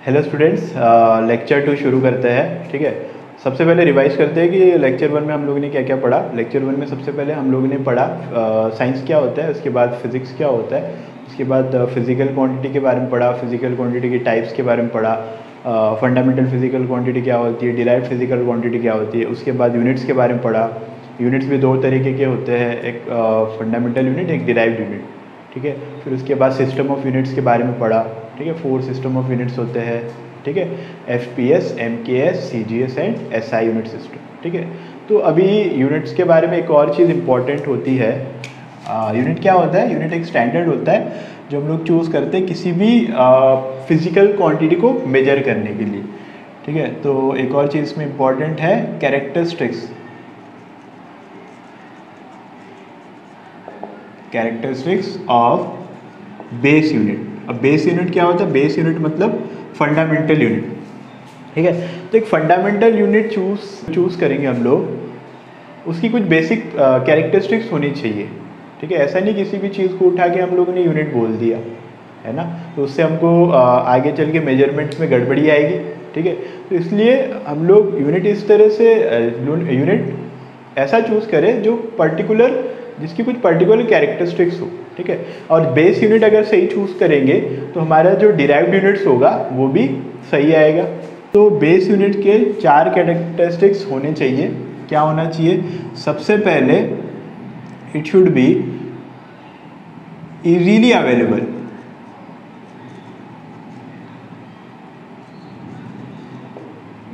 Hello students, lecture 2 शुरू करते हैं। ठीक है, सबसे पहले रिवाइज करते हैं कि लेक्चर 1 में हम लोगों ने क्या क्या पढ़ा। लेक्चर 1 में सबसे पहले हम लोगों ने पढ़ा साइंस क्या होता है, उसके बाद फिजिक्स क्या होता है, उसके बाद फिजिकल क्वांटिटी के बारे में पढ़ा, फिजिकल क्वांटिटी के टाइप्स के बारे में पढ़ा, फंडामेंटल फिजिकल क्वांटिटी क्या होती है, डिराइव्ड फिजिकल क्वांटिटी क्या होती है। उसके बाद यूनिट्स के बारे में पढ़ा। यूनिट्स भी दो तरीके के होते हैं, एक फंडामेंटल यूनिट, एक डिराइव्ड यूनिट। ठीक है, फिर उसके बाद सिस्टम ऑफ यूनिट्स के बारे में पढ़ा। ठीक है, 4 सिस्टम ऑफ यूनिट्स होते हैं। ठीक है, FPS, MKS, CGS and SI unit system. ठीक है, तो अभी यूनिट्स के बारे में एक और चीज़ इंपॉर्टेंट होती है। यूनिट क्या होता है? यूनिट एक स्टैंडर्ड होता है जो हम लोग चूज़ करते हैं किसी भी फिजिकल क्वांटिटी को मेजर करने के लिए। ठीक है, तो एक और चीज़ इसमें इंपॉर्टेंट है, characteristics. Characteristics of base unit. अब बेस यूनिट क्या होता है? बेस यूनिट मतलब फंडामेंटल यूनिट। ठीक है, तो एक फंडामेंटल यूनिट चूज करेंगे हम लोग, उसकी कुछ बेसिक कैरेक्टरिस्टिक्स होनी चाहिए। ठीक है, ऐसा नहीं किसी भी चीज़ को उठा के हम लोगों ने यूनिट बोल दिया है ना, तो उससे हमको आगे चल के मेजरमेंट्स में गड़बड़ी आएगी। ठीक है, तो इसलिए हम लोग यूनिट इस तरह से यूनिट ऐसा चूज़ करें जो पर्टिकुलर, जिसकी कुछ पर्टिकुलर कैरेक्टरिस्टिक्स हो। ठीक है, और बेस यूनिट अगर सही चूज़ करेंगे तो हमारा जो डिराइव्ड यूनिट्स होगा वो भी सही आएगा। तो बेस यूनिट के 4 कैरेक्टरिस्टिक्स होने चाहिए। क्या होना चाहिए? सबसे पहले it should be easily available.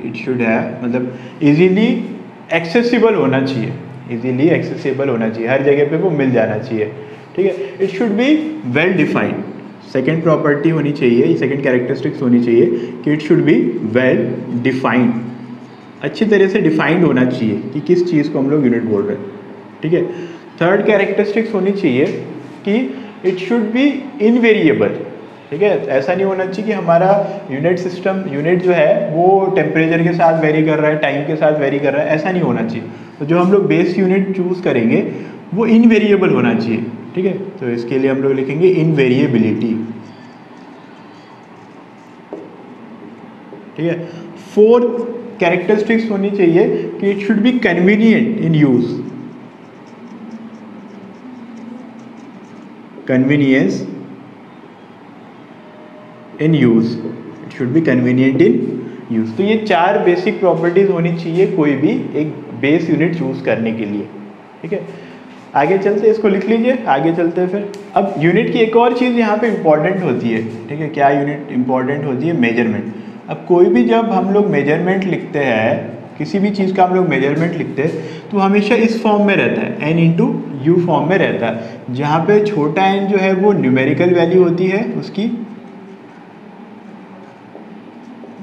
It should have मतलब इजीली एक्सेसिबल होना चाहिए। इजीली एक्सेसिबल होना चाहिए, हर जगह पे वो मिल जाना चाहिए। ठीक है, it should be well defined. Second property होनी चाहिए, सेकेंड कैरेक्टरिस्टिक्स होनी चाहिए कि it should be well defined. अच्छी तरह से डिफाइंड होना चाहिए कि किस चीज़ को हम लोग यूनिट बोल रहे हैं। ठीक है, थर्ड कैरेक्टरिस्टिक्स होनी चाहिए कि इट शुड बी इनवेरिएबल। ठीक है, ऐसा नहीं होना चाहिए कि हमारा यूनिट जो है वो टेम्परेचर के साथ वेरी कर रहा है, टाइम के साथ वेरी कर रहा है, ऐसा नहीं होना चाहिए। तो जो हम लोग बेस यूनिट चूज़ करेंगे वो इनवेरिएबल होना चाहिए। ठीक है, तो इसके लिए हम लोग लिखेंगे इनवेरिएबिलिटी। ठीक है, फोर्थ कैरेक्टरिस्टिक्स होनी चाहिए कि it should be convenient in use. Convenience in use, it should be convenient in use. तो ये 4 बेसिक प्रॉपर्टीज होनी चाहिए कोई भी एक बेस यूनिट चूज करने के लिए। ठीक है, आगे चलते हैं, इसको लिख लीजिए, आगे चलते हैं फिर। अब यूनिट की एक और चीज़ यहाँ पे इंपॉर्टेंट होती है। ठीक है, क्या यूनिट इंपॉर्टेंट होती है? मेजरमेंट। अब कोई भी जब हम लोग मेजरमेंट लिखते हैं, किसी भी चीज़ का हम लोग मेजरमेंट लिखते हैं तो हमेशा इस फॉर्म में रहता है, n/u फॉर्म में रहता है, जहाँ पे छोटा n जो है वो न्यूमेरिकल वैल्यू होती है उसकी,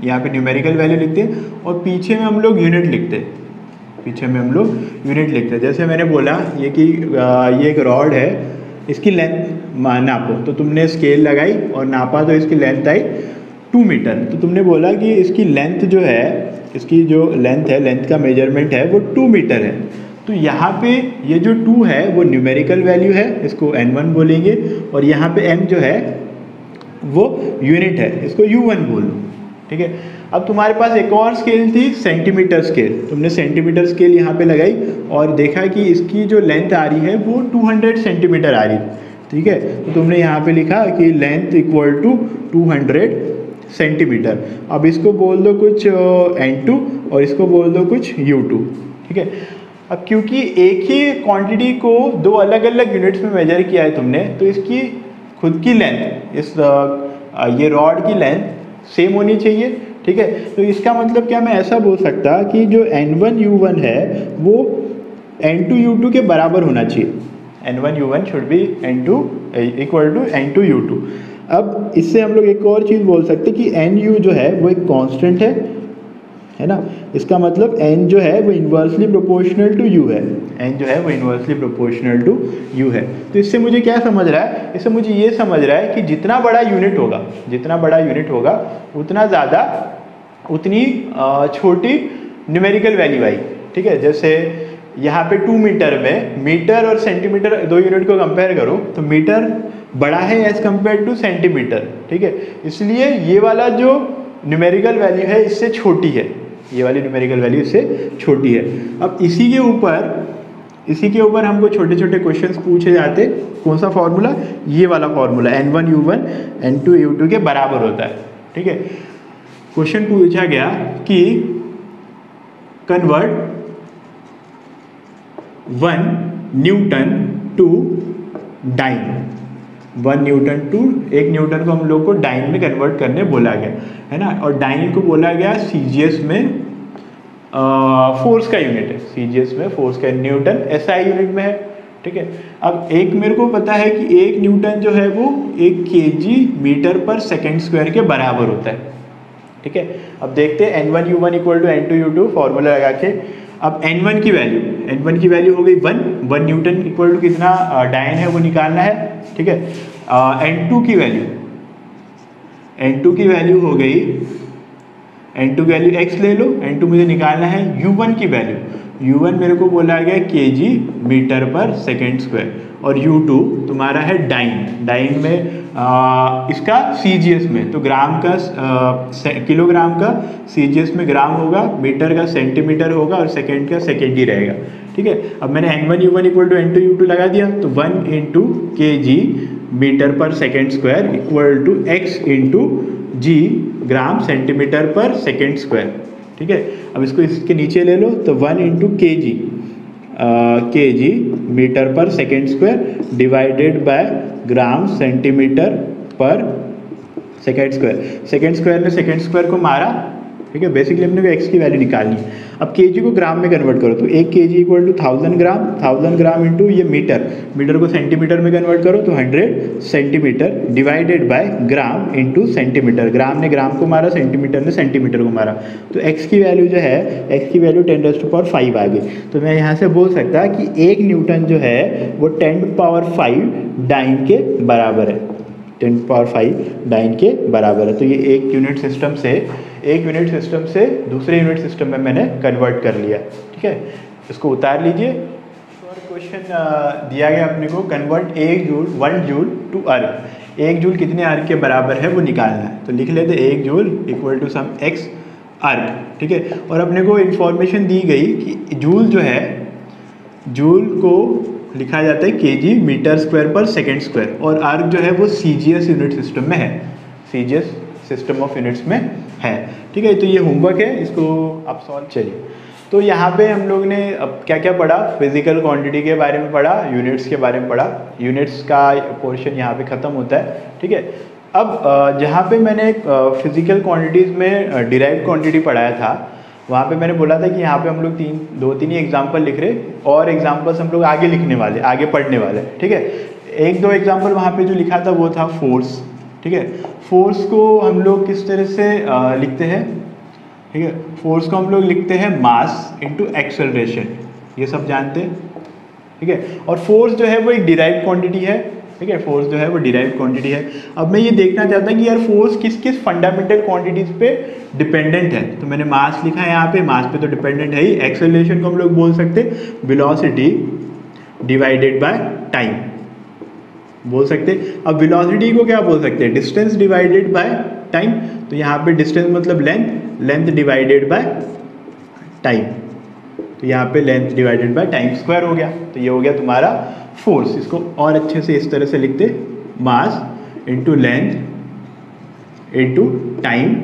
यहाँ पे न्यूमेरिकल वैल्यू लिखते हैं और पीछे में हम लोग यूनिट लिखते हैं। पीछे में हम लोग यूनिट लिखते हैं। जैसे मैंने बोला ये कि ये एक रॉड है, इसकी लेंथ नापो, तो तुमने स्केल लगाई और नापा तो इसकी लेंथ आई 2 मीटर। तो तुमने बोला कि इसकी लेंथ जो है, इसकी जो लेंथ है, लेंथ का मेजरमेंट है वो 2 मीटर है। तो यहाँ पे ये जो 2 है वो न्यूमेरिकल वैल्यू है, इसको n1 बोलेंगे, और यहाँ पे m जो है वो यूनिट है, इसको u1 बोल लो। ठीक है, अब तुम्हारे पास एक और स्केल थी, सेंटीमीटर स्केल। तुमने सेंटीमीटर स्केल यहाँ पे लगाई और देखा कि इसकी जो लेंथ आ रही है वो 200 सेंटीमीटर आ रही। ठीक है, तो तुमने यहाँ पे लिखा कि लेंथ इक्वल टू 200 सेंटीमीटर। अब इसको बोल दो कुछ n2 और इसको बोल दो कुछ u2। ठीक है, अब क्योंकि एक ही क्वांटिटी को 2 अलग अलग यूनिट्स में मेजर किया है तुमने, तो इसकी खुद की लेंथ, इस ये रॉड की लेंथ सेम होनी चाहिए। ठीक है, तो इसका मतलब क्या, मैं ऐसा बोल सकता कि जो n1u1 है वो n2u2 के बराबर होना चाहिए। n1u1 should be n2 equal to n2u2। अब इससे हम लोग एक और चीज़ बोल सकते कि nu जो है वो एक कांस्टेंट है ना। इसका मतलब n जो है वो इन्वर्सली प्रोपोर्शनल टू u है। n जो है वो इन्वर्सली प्रोपोर्शनल टू u है। तो इससे मुझे क्या समझ रहा है? इससे मुझे ये समझ रहा है कि जितना बड़ा यूनिट होगा, जितना बड़ा यूनिट होगा उतना ज़्यादा, उतनी छोटी न्यूमेरिकल वैल्यू आई। ठीक है, जैसे यहाँ पे 2 मीटर में, मीटर और सेंटीमीटर दो यूनिट को कंपेयर करो तो मीटर बड़ा है एज कम्पेयर टू सेंटीमीटर। ठीक है, इसलिए ये वाला जो न्यूमेरिकल वैल्यू है इससे छोटी है, ये वाली न्यूमेरिकल वैल्यू इससे छोटी है। अब इसी के ऊपर हमको छोटे छोटे क्वेश्चंस पूछे जाते। कौन सा फॉर्मूला? ये वाला formula n1 u1 n2 u2 के बराबर होता है। ठीक है, क्वेश्चन पूछा गया कि convert 1 newton to dyne, 1 newton to, 1 newton को हम लोग को डाइन में कन्वर्ट करने बोला गया है ना। और डाइन को बोला गया सीजीएस में फोर्स का यूनिट है, सीजीएस में फोर्स का, न्यूटन एसआई यूनिट में है। ठीक है, अब एक मेरे को पता है कि 1 न्यूटन जो है वो 1 KG metre per second square के बराबर होता है। ठीक है, अब देखते हैं n1 u1 equal to n2 u2 formula लगा के। अब n1 की वैल्यू हो गई 1 न्यूटन इक्वल टू कितना डाइन है वो निकालना है। ठीक है, n2 की वैल्यू हो गई, n2 की वैल्यू x ले लो, n2 मुझे निकालना है। u1 की वैल्यू, u1 मेरे को बोला गया KG metre per second square, और u2 तुम्हारा है डाइन में इसका सीजीएस में, तो ग्राम का किलोग्राम का सीजीएस में ग्राम होगा, मीटर का सेंटीमीटर होगा, और सेकेंड का सेकेंड ही रहेगा। ठीक है, अब मैंने n1 u1 equal to n2 u2 लगा दिया, तो 1 into K G metre per second square equal to x into G gram centimetre per second square. ठीक है, अब इसको इसके नीचे ले लो, तो 1 into K G metre per second square divided by gram centimetre per second square ने second square को मारा। ठीक है, बेसिकली हमने को x की वैल्यू निकालनी है। अब केजी को ग्राम में कन्वर्ट करो, तो 1 kg equal to 1000 gram into ये मीटर को सेंटीमीटर में कन्वर्ट करो तो 100 centimetre divided by gram into centimetre, gram ने ग्राम को मारा, सेंटीमीटर ने सेंटीमीटर को मारा, तो x की वैल्यू जो है, x की वैल्यू 10⁵ आ गई। तो मैं यहाँ से बोल सकता कि 1 न्यूटन जो है वो 10⁵ डाइन के बराबर है, 10⁵ डाइन के बराबर है। तो ये एक यूनिट सिस्टम से दूसरे यूनिट सिस्टम में मैंने कन्वर्ट कर लिया। ठीक है, इसको उतार लीजिए। और क्वेश्चन दिया गया अपने को, कन्वर्ट 1 जूल टू अर्ग। 1 जूल कितने अर्ग के बराबर है वो निकालना है, तो लिख लेते 1 joule equal to some x erg. ठीक है, और अपने को इन्फॉर्मेशन दी गई कि जूल जो है, जूल को लिखा जाता है केजी मीटर स्क्वायर पर सेकेंड स्क्वायर, और अर्ग जो है वो सीजीएस यूनिट सिस्टम में है, सीजीएस सिस्टम ऑफ यूनिट्स में है। ठीक है, तो ये होमवर्क है, इसको आप सॉल्व। चलिए, तो यहाँ पे हम लोग ने अब क्या क्या पढ़ा, फिजिकल क्वांटिटी के बारे में पढ़ा, यूनिट्स के बारे में पढ़ा, यूनिट्स का पोर्शन यहाँ पे ख़त्म होता है। ठीक है, अब जहाँ पे मैंने फिजिकल क्वांटिटीज़ में डिराइव्ड क्वांटिटी पढ़ाया था, वहाँ पे मैंने बोला था कि यहाँ पे हम लोग 2-3 ही एग्जाम्पल लिख रहे, और एग्जाम्पल्स हम लोग आगे लिखने वाले, आगे पढ़ने वाले। ठीक है, 1-2 एग्जाम्पल वहाँ पे जो लिखा था वो था फोर्स। ठीक है, फोर्स को हम लोग किस तरह से लिखते हैं? ठीक है, फोर्स को हम लोग लिखते हैं मास इंटू एक्सेलरेशन, ये सब जानते हैं। ठीक है, और फोर्स जो है वो एक डिराइव्ड क्वांटिटी है। ठीक है, फोर्स जो है वो डिराइव्ड क्वांटिटी है। अब मैं ये देखना चाहता हूँ कि यार फोर्स किस किस फंडामेंटल क्वांटिटीज़ पे डिपेंडेंट है, तो मैंने मास लिखा है यहाँ पे, मास पे तो डिपेंडेंट है ही। एक्सेलरेशन को हम लोग बोल सकते हैं वेलोसिटी डिवाइडेड बाय टाइम बोल सकते। अब वेलोसिटी को क्या बोल सकते हैं? डिस्टेंस डिवाइडेड बाय टाइम, तो यहाँ पे डिस्टेंस मतलब लेंथ डिवाइडेड बाय टाइम, तो यहाँ पे length divided by time square हो गया। तो ये हो गया तुम्हारा फोर्स। इसको और अच्छे से इस तरह से लिखते, mass into length into time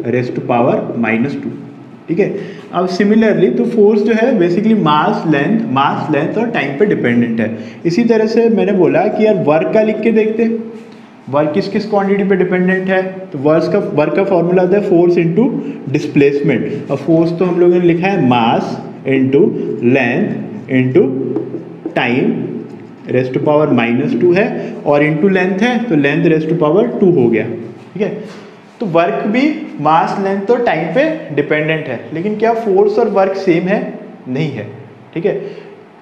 raised to power -2। ठीक है, अब सिमिलरली तो फोर्स जो है बेसिकली मास लेंथ और टाइम पे डिपेंडेंट है। इसी तरह से मैंने बोला कि यार वर्क का लिख के देखते, वर्क किस किस क्वांटिटी पे डिपेंडेंट है, तो वर्क का फॉर्मूला होता है फोर्स इंटू डिस्प्लेसमेंट। और फोर्स तो हम लोगों ने लिखा है mass into length into time raised to power -2 है, और इंटू लेंथ है तो लेंथ रेज़्ड टू पावर 2 हो गया। ठीक है, तो वर्क भी मास लेंथ और टाइम पे डिपेंडेंट है, लेकिन क्या फोर्स और वर्क सेम है? नहीं है। ठीक है,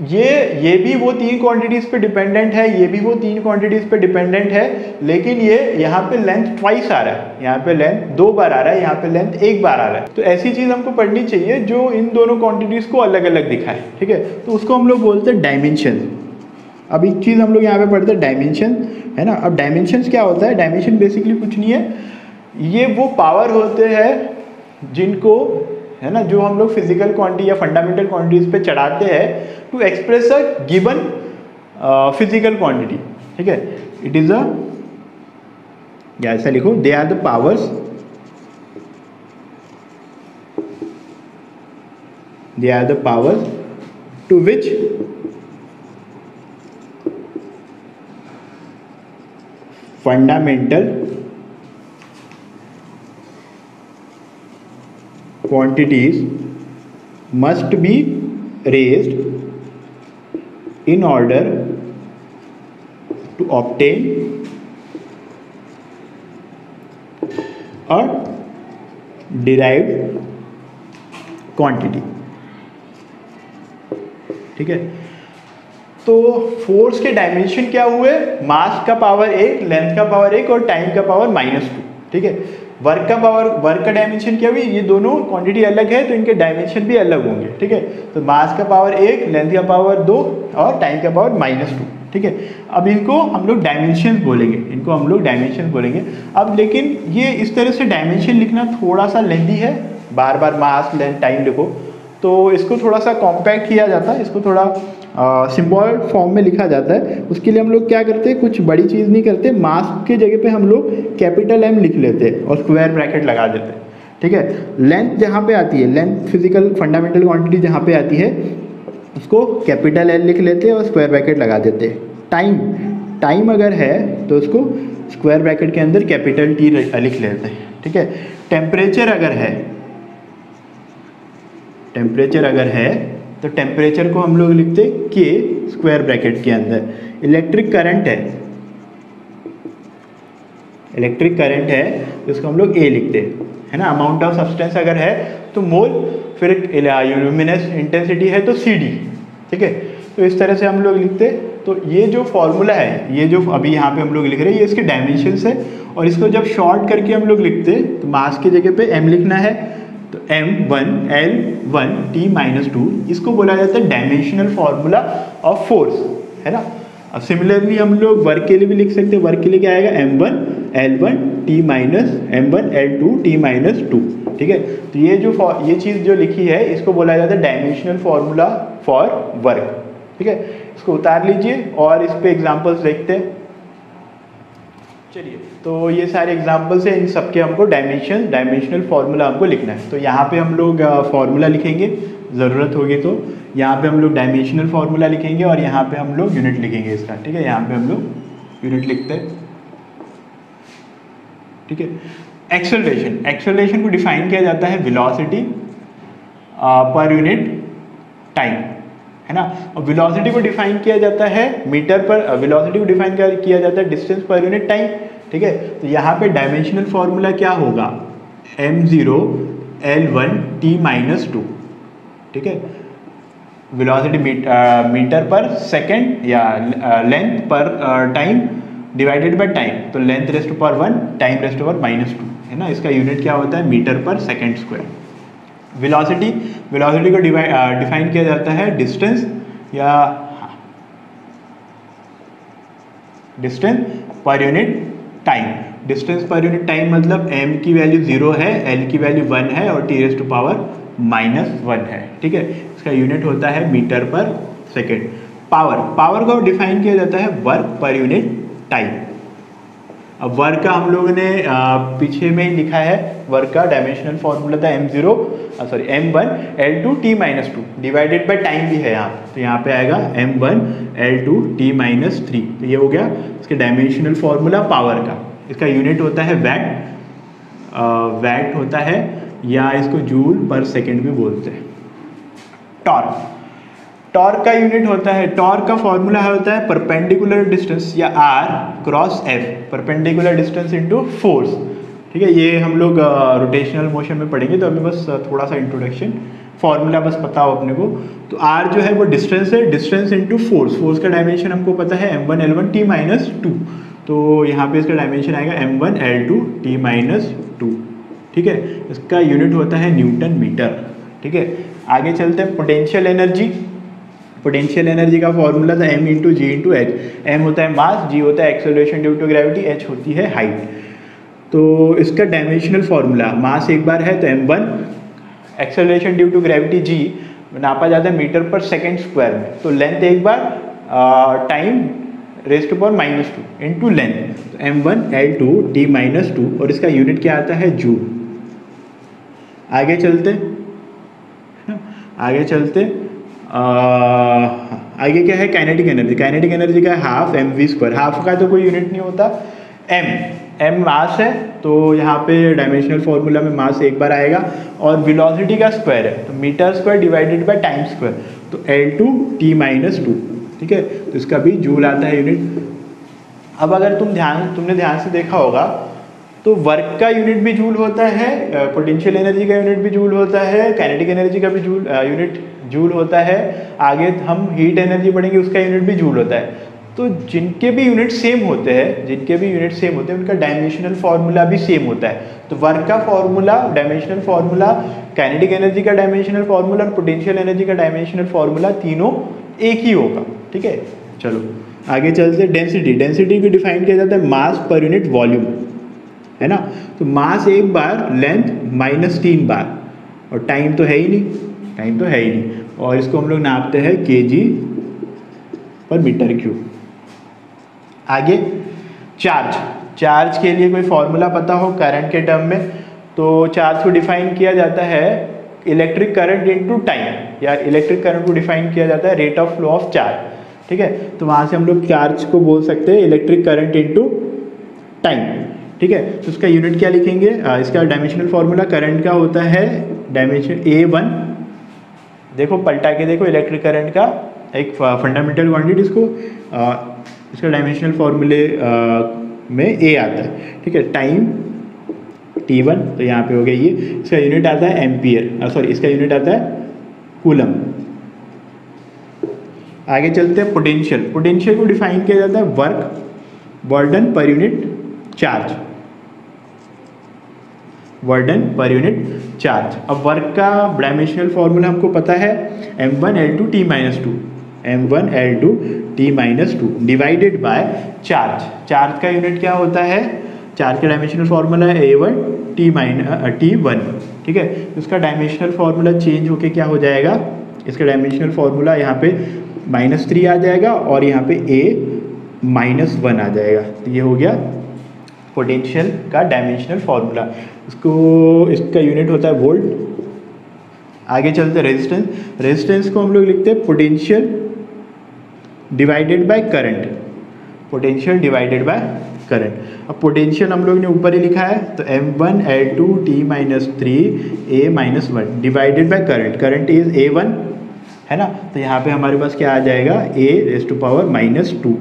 ये भी वो 3 क्वांटिटीज़ पे डिपेंडेंट है, ये भी वो 3 क्वांटिटीज़ पे डिपेंडेंट है, लेकिन ये यहाँ पे लेंथ ट्वाइस आ रहा है, यहाँ पे लेंथ 2 बार आ रहा है, यहाँ पे लेंथ 1 बार आ रहा है। तो ऐसी चीज़ हमको पढ़नी चाहिए जो इन दोनों क्वांटिटीज़ को अलग अलग दिखाए। ठीक है, तो उसको हम लोग बोलते हैं डायमेंशन। अब एक चीज़ हम लोग यहाँ पे पढ़ते हैं डायमेंशन, है ना। अब डायमेंशन क्या होता है? डायमेंशन बेसिकली कुछ नहीं है, ये वो पावर होते हैं जिनको, है ना, जो हम लोग फिजिकल क्वांटिटी या फंडामेंटल क्वांटिटीज पे चढ़ाते हैं to express a given physical quantity. ठीक है, इट इज अ, या ऐसा लिखो, they are the powers, they are the powers to which fundamental quantities must be raised in order to obtain a derived quantity। ठीक है, तो force के dimension क्या हुए, मास का पावर 1, लेंथ का पावर 1 और टाइम का पावर -2। ठीक है, वर्क का पावर, वर्क का डायमेंशन क्या हुई, ये दोनों क्वांटिटी अलग है तो इनके डायमेंशन भी अलग होंगे। ठीक है, तो मास का पावर 1, लेंथ का पावर 2 और टाइम का पावर -2। ठीक है, अब इनको हम लोग डायमेंशन बोलेंगे, इनको हम लोग डायमेंशन बोलेंगे। अब लेकिन ये इस तरह से डायमेंशन लिखना थोड़ा सा लेंथी है, बार बार मास, लेंथ, टाइम लिखो, तो इसको थोड़ा सा कॉम्पैक्ट किया जाता है, इसको थोड़ा सिंबल फॉर्म में लिखा जाता है। उसके लिए हम लोग क्या करते हैं, कुछ बड़ी चीज़ नहीं करते, मास के जगह पे हम लोग कैपिटल M लिख लेते हैं और स्क्वायर ब्रैकेट लगा देते हैं। ठीक है, लेंथ जहाँ पे आती है, लेंथ फिजिकल फंडामेंटल क्वांटिटी जहाँ पे आती है उसको कैपिटल L लिख लेते हैं और स्क्वायर ब्रैकेट लगा देते हैं। टाइम, टाइम अगर है तो उसको स्क्वायर ब्रैकेट के अंदर कैपिटल T लिख लेते हैं। ठीक है, टेम्परेचर अगर है, टेम्परेचर अगर है तो टेम्परेचर को हम लोग लिखते हैं K स्क्वायर ब्रैकेट के अंदर। इलेक्ट्रिक करंट है, इलेक्ट्रिक करंट है तो उसको हम लोग A लिखते हैं, है ना। अमाउंट ऑफ सब्सटेंस अगर है तो मोल, फिर ल्यूमिनस इंटेंसिटी है तो CD। ठीक है, तो इस तरह से हम लोग लिखते हैं। तो ये जो फॉर्मूला है, ये जो अभी यहाँ पे हम लोग लिख रहे हैं, ये इसके डायमेंशंस है और इसको जब शॉर्ट करके हम लोग लिखते हैं तो मास की जगह पे M लिखना है, तो M1 L1 T-2, इसको बोला जाता है डायमेंशनल फॉर्मूला ऑफ फोर्स, है ना। अब सिमिलरली हम लोग वर्क के लिए भी लिख सकते हैं, वर्क के लिए क्या आएगा, M1 L1 M1 L2 T-2। ठीक है, तो ये जो ये चीज़ जो लिखी है इसको बोला जाता है डायमेंशनल फॉर्मूला फॉर वर्क। ठीक है, इसको उतार लीजिए और इस पे एग्जांपल्स देखते हैं। चलिए, तो ये सारे एग्जांपल्स हैं, इन सब के हमको डायमेंशनल फार्मूला हमको लिखना है। तो यहाँ पे हम लोग फार्मूला लिखेंगे, ज़रूरत होगी तो यहाँ पे हम लोग डायमेंशनल फार्मूला लिखेंगे और यहाँ पे हम लोग यूनिट लिखेंगे इसका। ठीक है, यहाँ पे हम लोग यूनिट लिखते हैं। ठीक है, एक्सेलरेशन, एक्सेलरेशन को डिफाइन किया जाता है वेलोसिटी पर यूनिट टाइम, है ना। और वेलोसिटी को डिफाइन किया जाता है मीटर पर, वेलोसिटी को डिफाइन किया जाता है डिस्टेंस पर यूनिट टाइम। ठीक है, तो यहाँ पे डायमेंशनल फॉर्मूला क्या होगा, M0 L1 T-2। ठीक है, वेलोसिटी मीटर पर सेकंड या length per time divided by time, तो length raised to power 1, time raised to power -2, है ना। इसका यूनिट क्या होता है, metre per second square. Velocity, velocity को डिफाइन किया जाता है डिस्टेंस या distance per unit time. Distance per unit time मतलब m की वैल्यू 0 है, l की वैल्यू 1 है और t रेज़ टू पावर -1 है। ठीक है, इसका यूनिट होता है metre per second. Power, power को डिफाइन किया जाता है वर्क पर यूनिट टाइम। अब वर्क का हम लोगों ने पीछे में ही लिखा है, वर्क का डायमेंशनल फॉर्मूला था M1 L2 T-2 divided by time भी है यहाँ, तो यहाँ पे आएगा M1 L2 T-3। तो ये हो गया इसके डायमेंशनल फॉर्मूला पावर का। इसका यूनिट होता है वैट, वैट होता है या इसको जूल पर सेकेंड भी बोलते हैं। टॉर्क, टॉर्क का यूनिट होता है, टॉर्क का फॉर्मूला होता है परपेंडिकुलर डिस्टेंस या R cross F, perpendicular distance into force. ठीक है, ये हम लोग रोटेशनल मोशन में पढ़ेंगे, तो अभी बस थोड़ा सा इंट्रोडक्शन, फॉर्मूला बस पता हो अपने को। तो R जो है वो डिस्टेंस है, डिस्टेंस इनटू फोर्स, फोर्स का डायमेंशन हमको पता है M1 L1 T-2, तो यहाँ पे इसका डायमेंशन आएगा M1 L2 T-2। ठीक है, इसका यूनिट होता है न्यूटन मीटर। ठीक है, आगे चलते हैं। पोटेंशियल एनर्जी, पोटेंशियल एनर्जी का फॉर्मूला था m × g × h। m होता है मास, g होता है acceleration due to gravity, h होती है हाइट। तो इसका डायमेंशनल फार्मूला, मास एक बार है तो m1, acceleration due to gravity g नापा जाता है मीटर पर सेकेंड स्क्वायर में, तो लेंथ एक बार time raise to power -2 into length, तो m1 L2 t -2 और इसका यूनिट क्या आता है जूल। आगे चलते आगे क्या है काइनेटिक एनर्जी। काइनेटिक एनर्जी का हाफ mv², हाफ का तो कोई यूनिट नहीं होता, m मास है तो यहाँ पे डायमेंशनल फार्मूला में मास एक बार आएगा, और वेलोसिटी का स्क्वायर है तो metre square divided by time square, तो L2 t -2, ठीक है, तो इसका भी जूल आता है यूनिट। अब अगर तुमने ध्यान से देखा होगा तो वर्क का यूनिट भी जूल होता है, पोटेंशियल एनर्जी का यूनिट भी जूल होता है, काइनेटिक एनर्जी का भी यूनिट जूल होता है, आगे हम हीट एनर्जी पढ़ेंगे उसका यूनिट भी जूल होता है। तो जिनके भी यूनिट सेम होते हैं उनका डायमेंशनल फार्मूला भी सेम होता है। तो वर्क का formula, dimensional formula, kinetic energy का डायमेंशनल फार्मूला और पोटेंशियल एनर्जी का डायमेंशनल फार्मूला तीनों एक ही होगा, ठीक है। चलो आगे चलते। डेंसिटी को डिफाइन किया जाता है मास पर यूनिट वॉल्यूम, है ना। तो मास एक बार, लेंथ -3 बार, और टाइम तो है ही नहीं, और इसको हम लोग नापते हैं kg/m³। आगे चार्ज के लिए कोई फॉर्मूला पता हो करंट के टर्म में, तो चार्ज को डिफाइन किया जाता है इलेक्ट्रिक करंट इनटू टाइम, या इलेक्ट्रिक करंट को डिफाइन किया जाता है rate of flow of charge, ठीक है। तो वहाँ से हम लोग चार्ज को बोल सकते हैं इलेक्ट्रिक करंट इनटू टाइम, ठीक है। तो उसका यूनिट क्या लिखेंगे, इसका डायमेंशनल फार्मूला करंट का होता है डायमेंशन A1, देखो पलटा के देखो, इलेक्ट्रिक करंट का एक फंडामेंटल क्वांटिटी, इसका डायमेंशनल फार्मूले में A आता है, ठीक है। टाइम T1, तो यहाँ पे हो गया ये, इसका यूनिट आता है एम्पियर, इसका यूनिट आता है कूलम। आगे चलते हैं पोटेंशियल को डिफाइन किया जाता है work burden per unit charge, अब वर्क का डायमेंशनल फार्मूला हमको पता है m1 L2 t -2 divided by charge का यूनिट क्या होता है, चार्ज का डायमेंशनल फार्मूला है A1 t1, ठीक है। इसका डायमेंशनल फार्मूला चेंज होके क्या हो जाएगा, इसका डायमेंशनल फार्मूला यहाँ पे -3 आ जाएगा और यहाँ पे A-1 आ जाएगा, तो ये हो गया पोटेंशियल का डायमेंशनल फार्मूला। इसका यूनिट होता है वोल्ट। आगे चलते रेजिस्टेंस को हम लोग लिखते हैं पोटेंशियल डिवाइडेड बाय करंट, अब पोटेंशियल हम लोग ने ऊपर ही लिखा है, तो m1 L2 t -3 A-1 divided by current is A1, है ना। तो यहाँ पे हमारे पास क्या आ जाएगा, A⁻²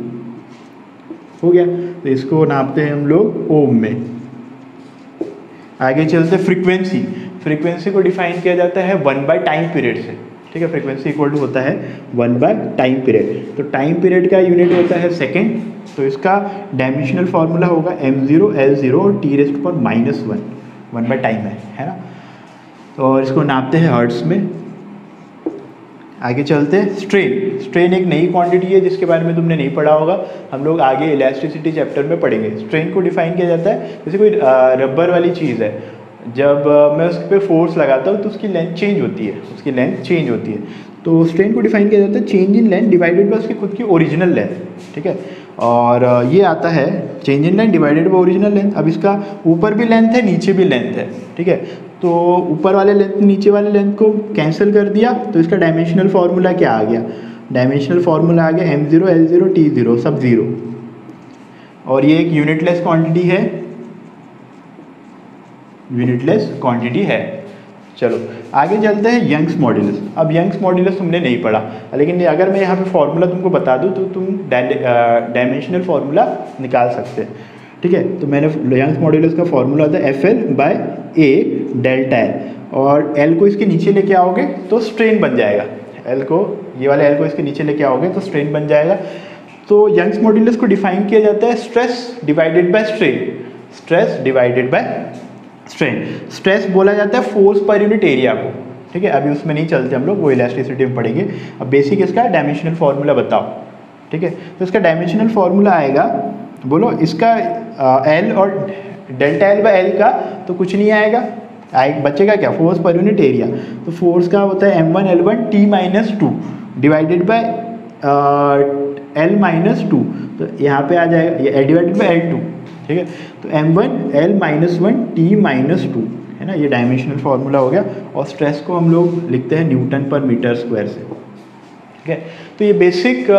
हो गया। तो इसको नापते हैं हम लोग ओम में। आगे चलते फ्रीक्वेंसी को डिफाइन किया जाता है 1/टाइम पीरियड से, ठीक है। फ्रीक्वेंसी इक्वल टू होता है 1/टाइम पीरियड, तो टाइम पीरियड का यूनिट होता है सेकेंड, तो इसका डायमेंशनल फार्मूला होगा m0 L0 और t⁻⁻1, 1/टाइम है ना। तो इसको नापते हैं हर्ट्स में। आगे चलते हैं स्ट्रेन एक नई क्वांटिटी है जिसके बारे में तुमने नहीं पढ़ा होगा, हम लोग आगे इलास्टिसिटी चैप्टर में पढ़ेंगे। स्ट्रेन को डिफाइन किया जाता है जैसे कोई रबर वाली चीज़ है, जब मैं उस पर फोर्स लगाता हूँ तो उसकी लेंथ चेंज होती है, तो स्ट्रेन को डिफाइन किया जाता है change in length divided by उसकी खुद की ओरिजिनल लेंथ, ठीक है। और ये आता है change in length divided by original length. अब इसका ऊपर भी लेंथ है नीचे भी लेंथ है, ठीक है। तो ऊपर वाले लेंथ नीचे वाले लेंथ को कैंसिल कर दिया, तो इसका डायमेंशनल फार्मूला क्या आ गया, डायमेंशनल फार्मूला आ गया m0 L0 t0 सब 0, और ये एक यूनिटलेस क्वांटिटी है। चलो आगे चलते हैं यंग्स मॉड्यूलस। अब यंग्स मॉड्यूलस तुमने नहीं पढ़ा, लेकिन अगर मैं यहाँ पे फार्मूला तुमको बता दूँ तो तुम डायमेंशनल फार्मूला निकाल सकते हैं, ठीक है। तो मैंने यंग्स मॉड्यूलस का फार्मूला था FL/A डेल्टा L, और L को इसके नीचे लेके आओगे तो स्ट्रेन बन जाएगा, ये वाले L को इसके नीचे लेके आओगे तो स्ट्रेन बन जाएगा। तो यंग्स मॉड्यूलस को डिफाइन किया जाता है stress divided by strain, stress बोला जाता है फोर्स पर यूनिट एरिया को, ठीक है। अभी उसमें नहीं चलते हम लोग, वो इलास्टिसिटी में पढ़ेंगे। अब बेसिक इसका डायमेंशनल फार्मूला बताओ, ठीक है। तो इसका डायमेंशनल फार्मूला आएगा, बोलो इसका L और डेल्टा एल बाय एल का तो कुछ नहीं आएगा, बचेगा क्या, फोर्स पर यूनिट एरिया। तो फोर्स का होता है m1L1 T-2 divided by L-2, तो यहाँ पे आ जाएगा ये डिवाइडेड बाय L2, ठीक है। तो m1L-1 T-2 है ना, ये डायमेंशनल फार्मूला हो गया। और स्ट्रेस को हम लोग लिखते हैं न्यूटन पर मीटर स्क्वायर से, ठीक है। तो ये बेसिक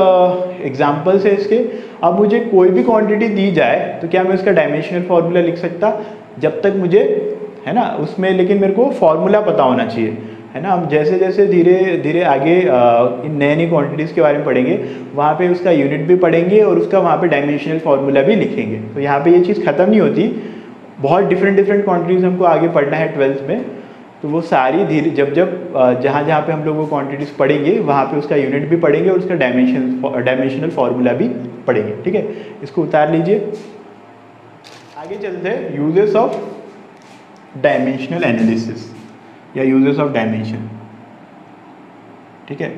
एग्जांपल्स है इसके। अब मुझे कोई भी क्वांटिटी दी जाए तो क्या मैं इसका डायमेंशनल फार्मूला लिख सकता, जब तक मुझे, है ना, उसमें लेकिन मेरे को फार्मूला पता होना चाहिए, है ना। हम जैसे जैसे धीरे धीरे आगे इन नए नई क्वांटिटीज़ के बारे में पढ़ेंगे, वहाँ पे उसका यूनिट भी पढ़ेंगे और उसका वहाँ पे डायमेंशनल फार्मूला भी लिखेंगे। तो यहाँ पे ये चीज़ ख़त्म नहीं होती, बहुत डिफरेंट क्वांटिटीज़ हमको आगे पढ़ना है 12th में। तो वो सारी धीरे जब जहाँ जहाँ पे हम लोग वो क्वांटिटीज़ पढ़ेंगे, वहाँ पे उसका यूनिट भी पढ़ेंगे और उसका डायमेंशनल फार्मूला भी पढ़ेंगे, ठीक है। इसको उतार लीजिए। आगे चलते हैं यूजेस ऑफ डायमेंशनल एनालिसिस या यूजेस ऑफ डायमेंशन, ठीक है।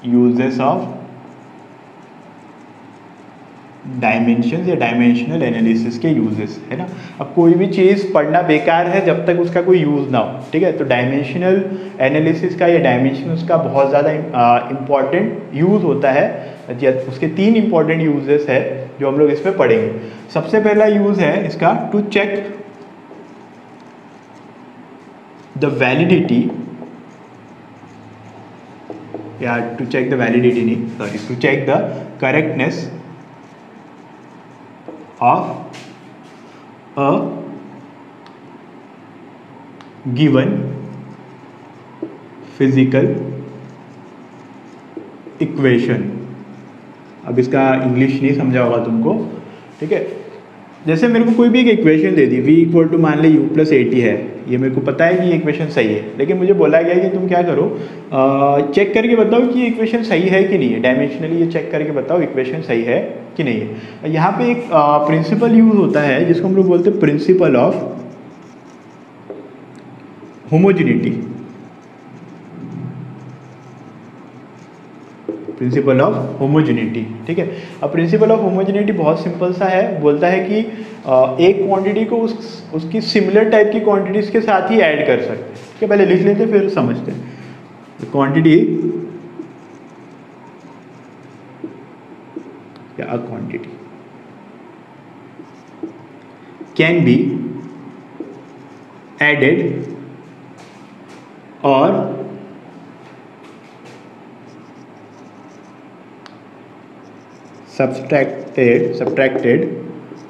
यूजेस ऑफ डायमेंशन या डायमेंशनल एनालिसिस के यूजेस, है ना। अब कोई भी चीज़ पढ़ना बेकार है जब तक उसका कोई यूज़ ना हो, ठीक है। तो डायमेंशनल एनालिसिस का या डायमेंशंस का बहुत ज़्यादा इम्पॉर्टेंट यूज़ होता है। उसके 3 इम्पॉर्टेंट यूजेस है जो हम लोग इसमें पढ़ेंगे। सबसे पहला यूज़ है इसका टू चेक द वैलिडिटी, या टू चेक द वैलिडिटी नहीं, sorry, to check the correctness of a given physical equation। अब इसका इंग्लिश नहीं समझा होगा तुमको, ठीक है। जैसे मेरे को कोई भी एक इक्वेशन दे दी, v इक्वल टू मान ले u प्लस 80 है, ये मेरे को पता है कि ये इक्वेशन सही है, लेकिन मुझे बोला गया कि तुम क्या करो, चेक करके बताओ कि ये इक्वेशन सही है कि नहीं है, डायमेंशनली ये चेक करके बताओ इक्वेशन सही है कि नहीं है। यहाँ पे एक प्रिंसिपल यूज होता है जिसको हम लोग बोलते हैं principle of homogeneity, principle of homogeneity, ठीक है। अब प्रिंसिपल ऑफ होमोजेनिटी बहुत सिंपल सा है, बोलता है कि एक क्वांटिटी को उसकी सिमिलर टाइप की क्वांटिटीज के साथ ही ऐड कर सकते हैं, ठीक है। पहले लिख लेते फिर समझते हैं। क्वांटिटी या a quantity can be added or subtracted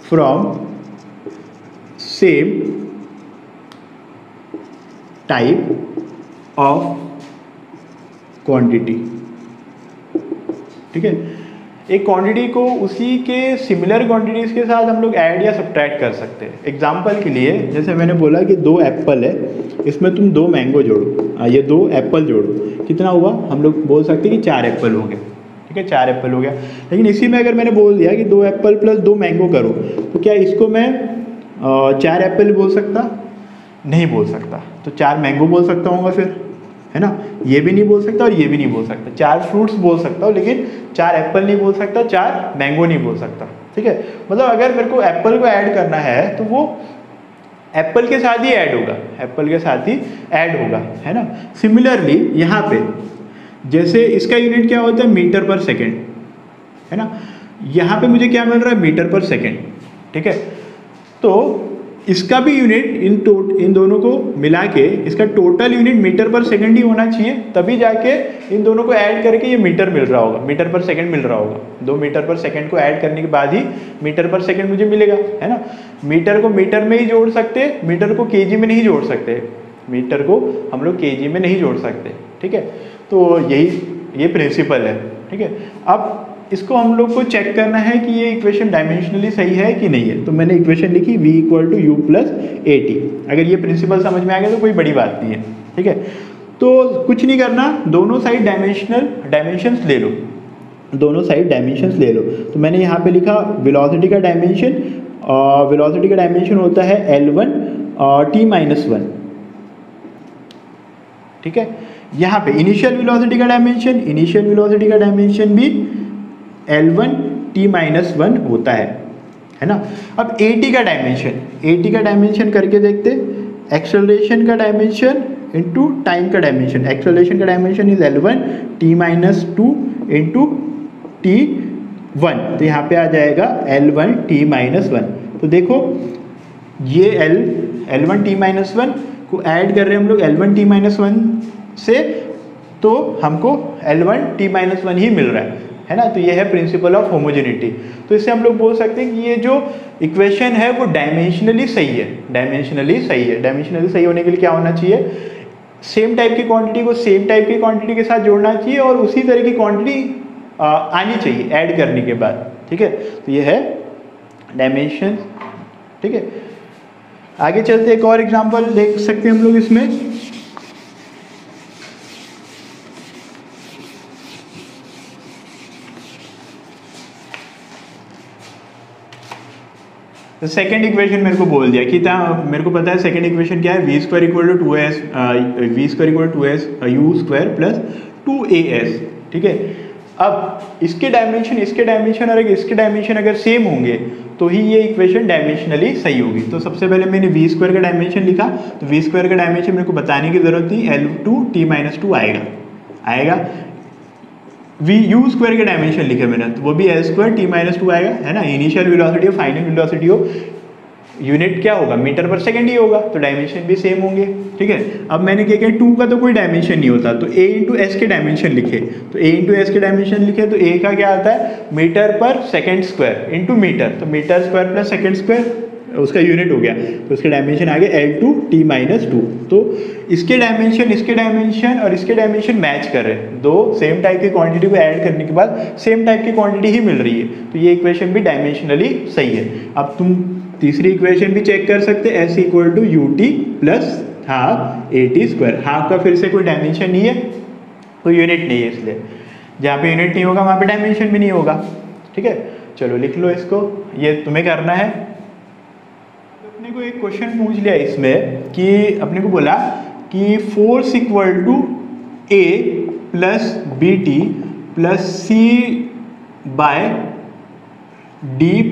from same type of quantity, ठीक है। एक क्वांटिटी को उसी के सिमिलर क्वांटिटीज के साथ हम लोग ऐड या सब्ट्रैक्ट कर सकते हैं। एग्जांपल के लिए जैसे मैंने बोला कि 2 एप्पल है, इसमें तुम 2 मैंगो जोड़ो, ये 2 एप्पल जोड़ो, कितना हुआ, हम लोग बोल सकते हैं कि 4 एप्पल हो गए, ठीक है, 4 एप्पल हो गया। लेकिन इसी में अगर मैंने बोल दिया कि 2 एप्पल प्लस 2 मैंगो करो, तो क्या इसको मैं 4 एप्पल बोल सकता, नहीं बोल सकता, तो 4 मैंगो बोल सकता हूँ फिर, है ना। ये भी नहीं बोल सकता और ये भी नहीं बोल सकता, 4 फ्रूट्स बोल सकता हूँ लेकिन 4 एप्पल नहीं बोल सकता, 4 मैंगो नहीं बोल सकता, ठीक है। मतलब अगर मेरे को एप्पल को ऐड करना है तो वो एप्पल के साथ ही ऐड होगा, एप्पल के साथ ही ऐड होगा, है ना। सिमिलरली यहाँ पे जैसे इसका यूनिट क्या होता है, मीटर पर सेकेंड, है ना। यहाँ पे मुझे क्या मिल रहा है, मीटर पर सेकेंड, ठीक है। तो इसका भी यूनिट इन दोनों को मिला के इसका total unit metre per second ही होना चाहिए, तभी जाके इन दोनों को ऐड करके ये मीटर मिल रहा होगा, मीटर पर सेकंड मिल रहा होगा। 2 मीटर पर सेकंड को ऐड करने के बाद ही मीटर पर सेकंड मुझे मिलेगा, है ना। मीटर को मीटर में ही जोड़ सकते, मीटर को केजी में नहीं जोड़ सकते, मीटर को हम लोग केजी में नहीं जोड़ सकते, ठीक है। तो ये प्रिंसिपल है, ठीक है। अब इसको हम लोग को चेक करना है कि ये इक्वेशन डायमेंशनली सही है कि नहीं है। तो मैंने इक्वेशन लिखी v equal to u plus 80। अगर ये प्रिंसिपल समझ में आ गया तो कोई बड़ी बात नहीं है, ठीक है। तो कुछ नहीं करना, दोनों साइड डायमेंशंस ले लो, दोनों साइड डायमेंशंस ले लो। तो मैंने यहाँ पे लिखा वेलोसिटी का डायमेंशन, वेलोसिटी का डायमेंशन होता है L1 t-1, ठीक है। यहाँ पे इनिशियल वेलोसिटी का डायमेंशन भी L1 t-1 होता है, है ना। अब AT का डायमेंशन करके देखते, एक्सेलरेशन का डायमेंशन इंटू टाइम का डायमेंशन। एक्सेलरेशन का dimension is L1 t-2 into t1, तो यहाँ पे आ जाएगा L1 t-1। तो देखो ये L1 t-1 को ऐड कर रहे हैं हम लोग L1 t-1 से, तो हमको L1 t-1 ही मिल रहा है ना। तो ये है प्रिंसिपल ऑफ होमोजेनिटी। तो इससे हम लोग बोल सकते हैं कि ये जो इक्वेशन है वो डायमेंशनली सही है। डायमेंशनली सही होने के लिए क्या होना चाहिए, सेम टाइप की क्वांटिटी को सेम टाइप की क्वांटिटी के साथ जोड़ना चाहिए और उसी तरह की क्वांटिटी आनी चाहिए ऐड करने के बाद, ठीक है। तो ये है डायमेंशन, ठीक है। आगे चलते एक और एग्जांपल देख सकते हैं हम लोग इसमें। तो सेकेंड इक्वेशन मेरे को बोल दिया कि मेरे को पता है सेकेंड इक्वेशन क्या है, v² = 2s v² = 2s u² plus 2as, ठीक है। अब इसके डायमेंशन और इसके डायमेंशन अगर सेम होंगे तो ही ये इक्वेशन डायमेंशनली सही होगी। तो सबसे पहले मैंने v² का डायमेंशन लिखा, तो v² का डायमेंशन मेरे को बताने की जरूरत थी, L2 t-2 आएगा। u² के डायमेंशन लिखे मैंने, तो वो भी L² t-2 आएगा, है ना। इनिशियल वेलोसिटी और फाइनल वेलोसिटी हो, यूनिट क्या होगा, मीटर पर सेकंड ही होगा, तो डायमेंशन भी सेम होंगे, ठीक है। अब मैंने क्या किया, 2 का तो कोई डायमेंशन नहीं होता, तो a इंटू एस के डायमेंशन लिखे, तो a इंटू एस के डायमेंशन लिखे, तो a का क्या आता है, metre per second square into metre, तो metre square plus second square उसका यूनिट हो गया, तो उसके डायमेंशन आ गए L2 t-2। तो इसके डायमेंशन और इसके डायमेंशन मैच कर रहे हैं, दो सेम टाइप की क्वांटिटी को ऐड करने के बाद सेम टाइप की क्वांटिटी ही मिल रही है, तो ये इक्वेशन भी डायमेंशनली सही है। अब तुम तीसरी इक्वेशन भी चेक कर सकते हैं, S = ut plus half at²। Half का फिर से कोई डायमेंशन नहीं है, कोई यूनिट नहीं है, इसलिए जहाँ पे यूनिट नहीं होगा वहाँ पे डायमेंशन भी नहीं होगा, ठीक है। चलो लिख लो इसको, ये तुम्हें करना है। अपने को एक क्वेश्चन पूछ लिया इसमें कि अपने को बोला कि force = A plus BT plus C/D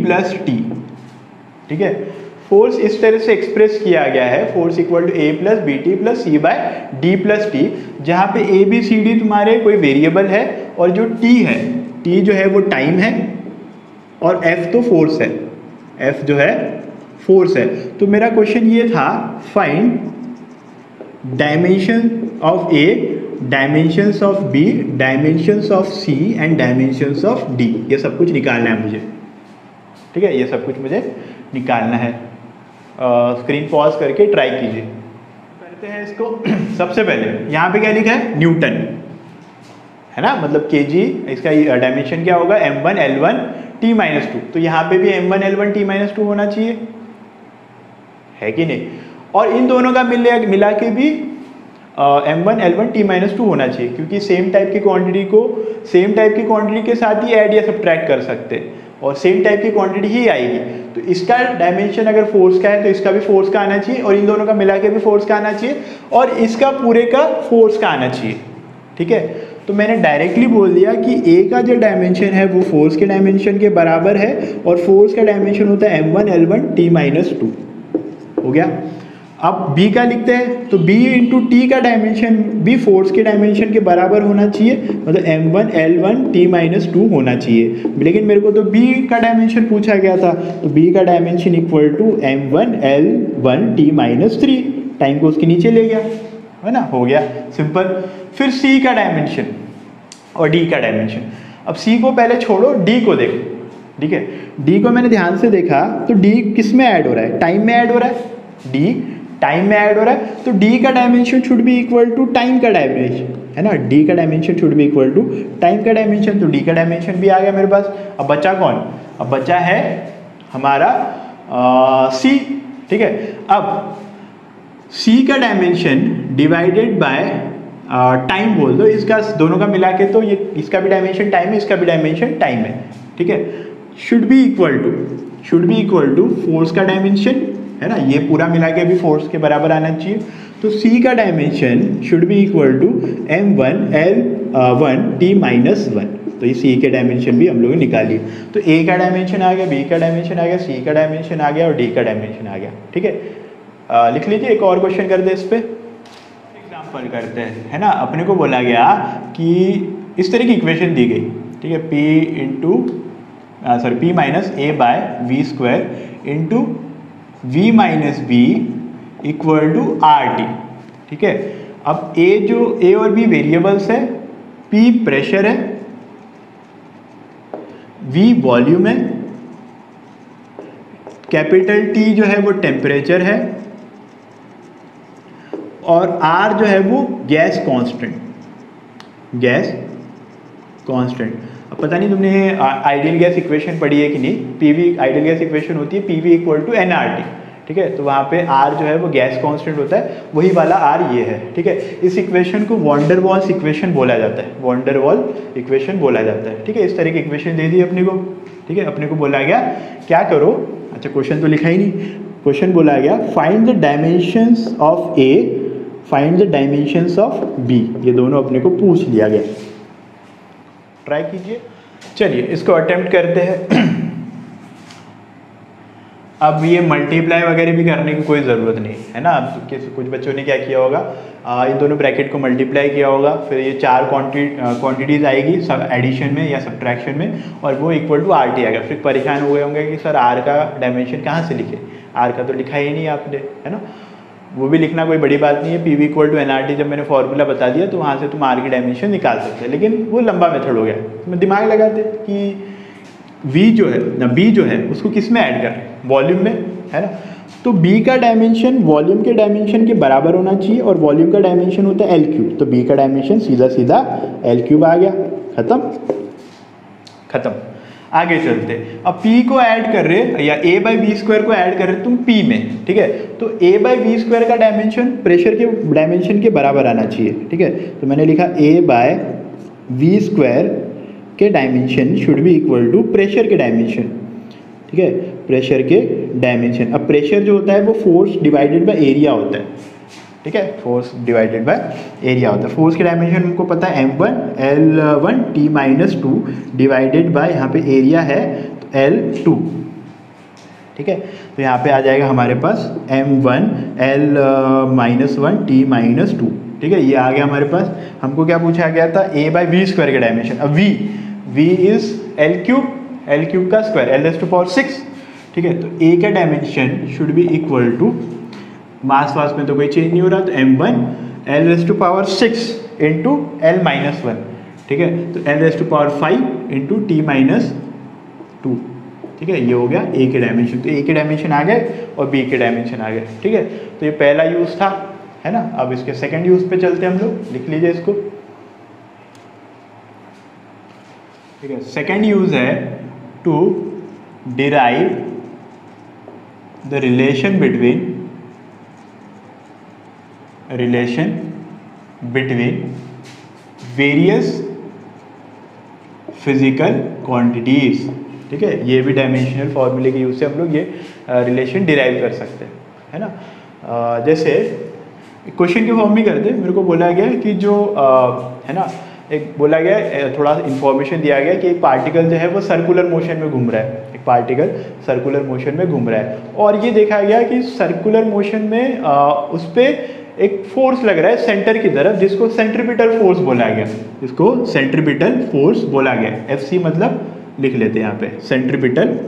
plus T, ठीक है। फोर्स इस तरह से एक्सप्रेस किया गया है, force = A plus BT plus C/D plus T, जहाँ पे ABCD तुम्हारे कोई वेरिएबल है और जो T है, T जो है वो टाइम है और F तो फोर्स है, F जो है फोर्स है। तो मेरा क्वेश्चन ये था, find dimension of A, dimensions of B, dimensions of C and dimensions of D। ये सब कुछ निकालना है मुझे, ठीक है, ये सब कुछ मुझे निकालना है। स्क्रीन पॉज करके ट्राई कीजिए। करते हैं इसको। सबसे पहले यहाँ पे क्या लिखा है, न्यूटन, है ना, मतलब kg, इसका डायमेंशन क्या होगा, m1 l1 t-2, तो यहाँ पे भी m1 l1 t-2 होना चाहिए, है कि नहीं। और इन दोनों का मिला के भी m1 l1 t-2 होना चाहिए, क्योंकि सेम टाइप की क्वांटिटी को सेम टाइप की क्वांटिटी के साथ ही ऐड या सब्ट्रैक्ट कर सकते हैं और सेम टाइप की क्वांटिटी ही आएगी। तो इसका डायमेंशन अगर फोर्स का है तो इसका भी फोर्स का आना चाहिए, और इन दोनों का मिला के भी फोर्स का आना चाहिए, और इसका पूरे का फोर्स का आना चाहिए, ठीक है। तो मैंने डायरेक्टली बोल दिया कि A का जो डायमेंशन है वो फोर्स के डायमेंशन के बराबर है, और फोर्स का डायमेंशन होता है m1 l1 t-2, हो गया। अब B का लिखते हैं, तो B इंटू T का डायमेंशन भी फोर्स के डायमेंशन के बराबर होना चाहिए, मतलब m1 l1 t-2 होना चाहिए। लेकिन मेरे को तो B का डायमेंशन पूछा गया था, तो B का dimension = m1 l1 t-3, time को उसके नीचे ले गया, है ना, हो गया सिंपल। फिर C का डायमेंशन और D का डायमेंशन। अब C को पहले छोड़ो, D को देखो, ठीक है। D को मैंने ध्यान से देखा तो D किस में ऐड हो रहा है, टाइम में ऐड हो रहा है, D टाइम में ऐड हो रहा है, तो D का dimension should be equal to time का डायमेंशन, है ना। D का dimension should be equal to time का डायमेंशन, तो D का डायमेंशन भी आ गया मेरे पास। अब बचा कौन, अब बचा है हमारा C, ठीक है। अब C का डायमेंशन डिवाइडेड बाय टाइम बोल दो, इसका दोनों का मिला के, तो ये इसका भी डायमेंशन टाइम है, इसका भी डायमेंशन टाइम है, ठीक है। Should be equal to force का डायमेंशन, है ना, ये पूरा मिला के भी फोर्स के बराबर आना चाहिए। तो C का dimension should be equal to m1 l1 t-1, तो ये सी के डायमेंशन भी हम लोगों ने निकाल लिए। तो ए का डायमेंशन आ गया, बी का डायमेंशन आ गया, सी का डायमेंशन आ गया और डी का डायमेंशन आ गया। ठीक है, लिख लीजिए। एक और क्वेश्चन कर दे इस पर, एग्जाम्पल करते हैं, है ना। अपने को बोला गया कि इस तरह की इक्वेशन दी गई, ठीक है, P minus A by V square into V minus B equal to R T. ठीक है, अब ए और बी वेरिएबल्स है, P प्रेशर है, V वॉल्यूम है, कैपिटल T जो है वो टेम्परेचर है और R जो है वो गैस कांस्टेंट। अब पता नहीं तुमने आइडियल गैस इक्वेशन पढ़ी है कि नहीं। पीवी आइडियल गैस इक्वेशन होती है PV इक्वल टू nRT। ठीक है, तो वहाँ पे R जो है वो गैस कांस्टेंट होता है, वही वाला R ये है। ठीक है, इस इक्वेशन को वॉन डेर वाल्स इक्वेशन बोला जाता है, वॉन डेर वाल इक्वेशन बोला जाता है। ठीक है, इस तरह की इक्वेशन दे दी अपने को। ठीक है, अपने को बोला गया क्या करो, अच्छा क्वेश्चन तो लिखा ही नहीं, क्वेश्चन बोला गया find the dimensions of A, find the dimensions of B। ये दोनों अपने को पूछ लिया गया। ट्राई कीजिए। चलिए इसको अटेम्प्ट करते हैं। अब ये मल्टीप्लाई वगैरह भी करने की कोई ज़रूरत नहीं है ना। अब कुछ बच्चों ने क्या किया होगा, इन दोनों ब्रैकेट को मल्टीप्लाई किया होगा, फिर ये चार क्वांटिटीज़ आएगी सब एडिशन में या सब्ट्रैक्शन में, और वो इक्वल टू आर टी आएगा। फिर परेशान हो गए होंगे कि सर आर का डायमेंशन कहाँ से लिखे, आर का तो लिखा ही नहीं आपने, है ना। वो भी लिखना कोई बड़ी बात नहीं है, P V equal to NRT जब मैंने फॉर्मूला बता दिया तो वहाँ से तुम आर की डायमेंशन निकाल सकते हैं, लेकिन वो लंबा मेथड हो गया। तो दिमाग लगाते कि V जो है ना, B जो है उसको किस में ऐड कर रहे हैं, वॉल्यूम में, है ना। तो B का डायमेंशन वॉल्यूम के डायमेंशन के बराबर होना चाहिए और वॉल्यूम का डायमेंशन होता है L3। तो B का डायमेंशन सीधा सीधा L3 आ गया, खत्म। आगे चलते, अब P को ऐड कर रहे या A बाई वी स्क्वायर को ऐड कर रहे तुम P में। ठीक है, तो A बाई वी स्क्वायर का डायमेंशन प्रेशर के डायमेंशन के बराबर आना चाहिए। ठीक है, तो मैंने लिखा A बाय वी स्क्वायर के dimension should be equal to pressure के डायमेंशन। ठीक है, प्रेशर के डायमेंशन। अब प्रेशर जो होता है वो फोर्स डिवाइडेड बाय एरिया होता है। ठीक है, फोर्स डिवाइडेड बाय एरिया होता है। फोर्स के डायमेंशन हमको पता है M1 L1 T minus 2 divided by यहाँ पे एरिया है तो L2। ठीक है, तो यहाँ पे आ जाएगा हमारे पास M1 L minus 1 T minus 2। ठीक है, ये आ गया हमारे पास। हमको क्या पूछा गया था, A बाई वी स्क्वायर के डायमेंशन। अब V इज L क्यूब का स्क्वायर, L⁻⁶। ठीक है, तो A का dimension should be equal to, mass वास में तो कोई चेंज नहीं हो रहा, तो M1 L⁻⁶ into L minus 1। ठीक है, तो L⁵ इंटू T माइनस 2। ठीक है, ये हो गया A के डायमेंशन। तो A के डायमेंशन आ गए और B के डायमेंशन आ गए। ठीक है, तो ये पहला यूज़ था, है ना। अब इसके सेकंड यूज़ पे चलते हैं हम लोग, लिख लीजिए इसको। ठीक है, सेकंड यूज़ है to derive the relation between various physical quantities. ठीक है, ये भी डायमेंशनल फॉर्मूले के यूज़ से हम लोग ये रिलेशन डिराइव कर सकते हैं, है ना। जैसे क्वेश्चन के फॉर्म में करते, मेरे को बोला गया कि जो है ना, एक बोला गया, थोड़ा इन्फॉर्मेशन दिया गया कि एक पार्टिकल जो है वो सर्कुलर मोशन में घूम रहा है, एक पार्टिकल सर्कुलर मोशन में घूम रहा है, और ये देखा गया कि सर्कुलर मोशन में उस पर एक फोर्स लग रहा है सेंटर की तरफ, जिसको सेंट्रीपिटल फोर्स बोला गया, इसको सेंट्रीपिटल फोर्स बोला गया। FC मतलब लिख लेते हैं यहाँ पे, सेंट्रीपिटल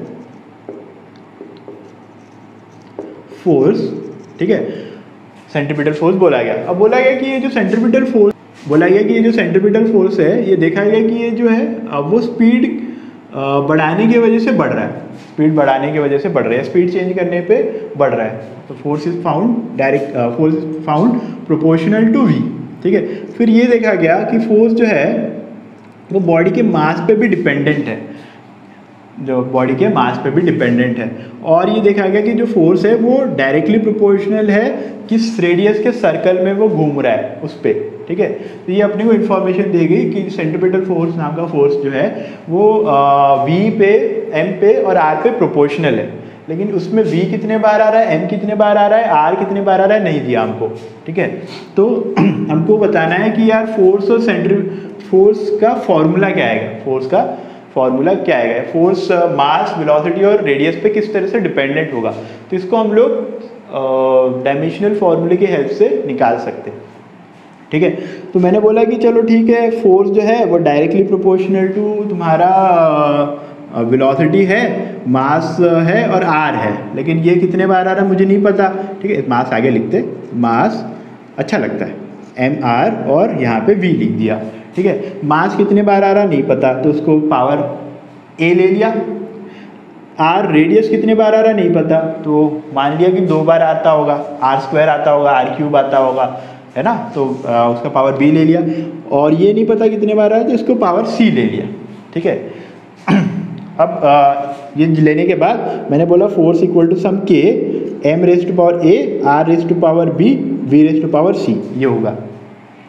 फोर्स। ठीक है, सेंट्रीपिटल फोर्स बोला गया। अब बोला गया कि ये जो सेंट्रीपिटल फोर्स है, ये देखा गया कि ये जो है वो स्पीड बढ़ाने की वजह से बढ़ रहा है, स्पीड बढ़ाने की वजह से बढ़ रहा है, स्पीड चेंज करने पे बढ़ रहा है। तो force is found proportional to V। ठीक है, फिर ये देखा गया कि फोर्स जो है वो बॉडी के मास पे भी डिपेंडेंट है, और ये देखा गया कि जो फोर्स है वो डायरेक्टली प्रोपोर्शनल है किस रेडियस के सर्कल में वो घूम रहा है उस पर। ठीक है, तो ये अपने को इन्फॉर्मेशन दी गई कि सेंट्रीपिटल फोर्स नाम का फोर्स जो है वो V पे, M पे और R पे प्रोपोर्शनल है, लेकिन उसमें V कितने बार आ रहा है, M कितने बार आ रहा है, R कितने बार आ रहा है, नहीं दिया हमको। ठीक है, तो हमको बताना है कि यार फोर्स फोर्स का फॉर्मूला क्या आएगा, फोर्स का फॉर्मूला क्या आएगा, फोर्स मास वेलोसिटी और रेडियस पे किस तरह से डिपेंडेंट होगा। तो इसको हम लोग डायमेंशनल फॉर्मूले की हेल्प से निकाल सकते हैं, ठीक है। तो मैंने बोला कि चलो ठीक है, फोर्स जो है वो डायरेक्टली प्रोपोर्शनल टू तुम्हारा वेलोसिटी है, मास है और आर है, लेकिन ये कितने बार आ रहा मुझे नहीं पता, ठीक है। मास आगे लिखते, मास अच्छा लगता है, एम आर और यहाँ पे वी लिख दिया, ठीक है। मास कितने बार आ रहा नहीं पता, तो उसको पावर ए ले लिया। आर रेडियस कितने बार आ रहा नहीं पता, तो मान लिया कि 2 बार आता होगा, आर स्क्वायर आता होगा, आर क्यूब आता होगा, है ना, तो उसका पावर बी ले लिया। और ये नहीं पता कितने बार आया, तो इसको पावर सी ले लिया, ठीक है। अब ये लेने के बाद मैंने बोला force equal to some K M raise to power A R raise to power B V raise to power C, ये होगा,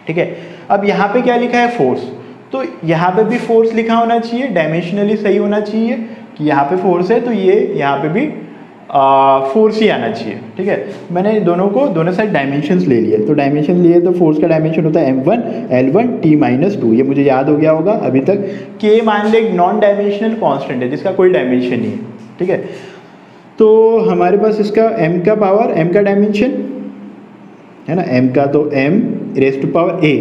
ठीक है। अब यहाँ पे क्या लिखा है, फोर्स, तो यहाँ पे भी फोर्स लिखा होना चाहिए, डायमेंशनली सही होना चाहिए कि यहाँ पे फोर्स है, तो ये यहाँ पे भी फोर्स ही आना चाहिए, ठीक है। मैंने दोनों साइड डायमेंशंस ले लिए, तो डायमेंशन लिए तो फोर्स का डायमेंशन होता है m1 L1 T-2, ये मुझे याद हो गया होगा अभी तक। K मान ले एक नॉन डायमेंशनल कांस्टेंट है जिसका कोई डायमेंशन नहीं है, ठीक है। तो हमारे पास इसका m का पावर, m का डायमेंशन है ना, m का तो m raise to power a,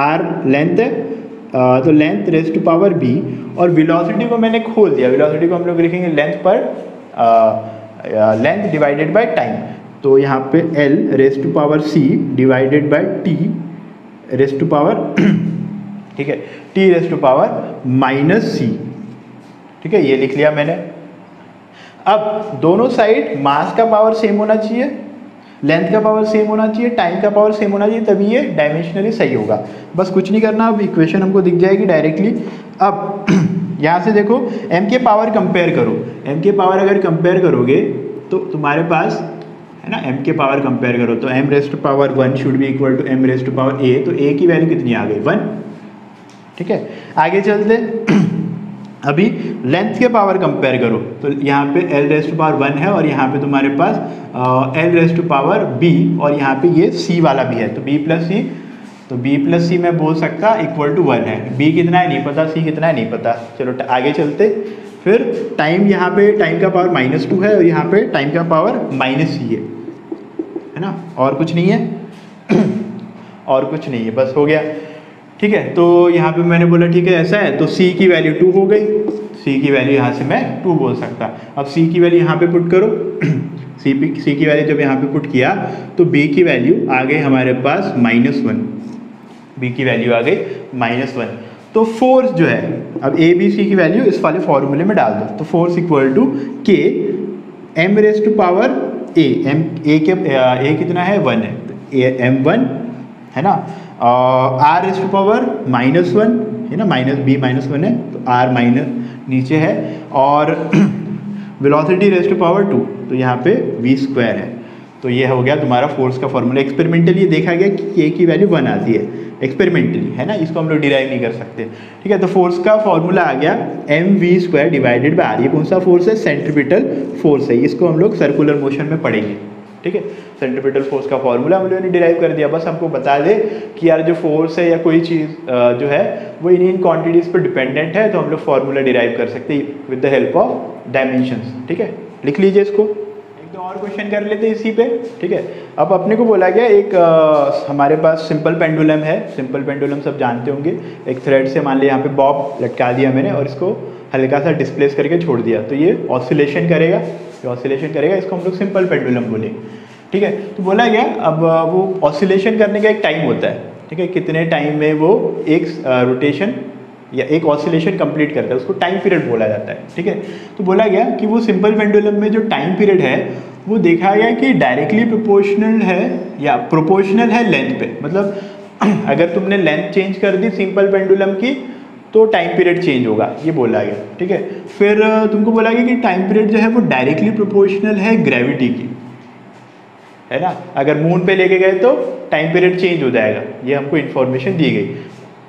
r length है, तो length raise to power b, और वेलोसिटी को मैंने खोल दिया, वेलोसिटी को हम लोग लिखेंगे लेंथ पर लेंथ डिवाइडेड बाय टाइम, तो यहाँ पे L raise to power C divided by T raise to power ठीक है, T raise to power minus C, ठीक है, ये लिख लिया मैंने। अब दोनों साइड मास का पावर सेम होना चाहिए, लेंथ का पावर सेम होना चाहिए, टाइम का पावर सेम होना चाहिए, तभी ये डायमेंशनली सही होगा। बस कुछ नहीं करना, अब इक्वेशन हमको दिख जाएगी डायरेक्टली। अब यहाँ से देखो m के पावर कंपेयर करो, m के पावर अगर कंपेयर करोगे तो तुम्हारे पास है ना, m के पावर कंपेयर करो तो m raise to power 1 should be equal to m raise to power a, तो a की वैल्यू कितनी आ गई 1, ठीक है। आगे चलते अभी लेंथ के पावर कंपेयर करो, तो यहाँ पे L रेज टू पावर 1 है और यहाँ पे तुम्हारे पास L raise to power B, और यहाँ पे ये C वाला भी है, तो B प्लस C, तो B प्लस C मैं बोल सकता इक्वल टू 1 है। B कितना है नहीं पता, C कितना है नहीं पता। चलो आगे चलते, फिर टाइम, यहाँ पे टाइम का पावर -2 है और यहाँ पे टाइम का पावर -C है ना, और कुछ नहीं है और कुछ नहीं है, बस हो गया, ठीक है। तो यहाँ पे मैंने बोला ठीक है ऐसा है, तो C की वैल्यू 2 हो गई, C की वैल्यू यहाँ से मैं 2 बोल सकता। अब C की वैल्यू यहाँ पे पुट करो C की वैल्यू जब यहाँ पे पुट किया तो B की वैल्यू आ गई हमारे पास -1, B की वैल्यू आ गई -1। तो फोर्स जो है, अब A B C की वैल्यू इस वाले फॉर्मूले में डाल दो, तो force equal to K m raise to power A, A कितना है 1 है, तो m1 है ना, R रेज टू पावर -1 है ना, -B-1 है तो R माइनस नीचे है, और वेलोसिटी रेज टू पावर 2, तो यहाँ पे v स्क्वायर है। तो ये हो गया तुम्हारा फोर्स का फॉर्मूला। एक्सपेरिमेंटली ये देखा गया कि K की वैल्यू 1 आती है एक्सपेरिमेंटली, है ना, इसको हम लोग डिराइव नहीं कर सकते, ठीक है। तो फोर्स का फॉर्मूला आ गया mv² डिवाइडेड बाय r। ये कौन सा फोर्स है, सेंट्रीपिटल फोर्स है, इसको हम लोग सर्कुलर मोशन में पढ़ेंगे, ठीक है। सेंट्रीपिटल फोर्स का फॉर्मूला हम लोगों ने डिराइव कर दिया। बस हमको बता दे कि यार जो फोर्स है या कोई चीज़ जो है वो इन क्वांटिटीज़ पर डिपेंडेंट है, तो हम लोग फॉर्मूला डिराइव कर सकते हैं with the help of dimensions, ठीक है। लिख लीजिए इसको, एक दो और क्वेश्चन कर लेते हैं इसी पे, ठीक है। अब अपने को बोला गया एक हमारे पास सिंपल पेंडुलम है, सिंपल पेंडुलम सब जानते होंगे, एक थ्रेड से मान लिया यहाँ पे बॉब लटका दिया मैंने और इसको हल्का सा डिस्प्लेस करके छोड़ दिया, तो ये ऑसिलेशन करेगा, इसको हम लोग सिंपल पेंडुलम बोले, ठीक है। तो बोला गया अब वो ऑसिलेशन करने का एक टाइम होता है, ठीक है, कितने टाइम में वो एक रोटेशन या एक ऑसिलेशन कंप्लीट करता है, उसको टाइम पीरियड बोला जाता है, ठीक है। तो बोला गया कि वो सिंपल पेंडुलम में जो टाइम पीरियड है वो देखा गया कि डायरेक्टली प्रोपोर्शनल है या प्रोपोर्शनल है लेंथ पे, मतलब अगर तुमने लेंथ चेंज कर दी सिंपल पेंडुलम की तो टाइम पीरियड चेंज होगा, ये बोला गया, ठीक है। फिर तुमको बोला गया कि टाइम पीरियड जो है वो डायरेक्टली प्रोपोर्शनल है ग्रेविटी की, है ना, अगर मून पे लेके गए तो टाइम पीरियड चेंज हो जाएगा, ये हमको इन्फॉर्मेशन दी गई।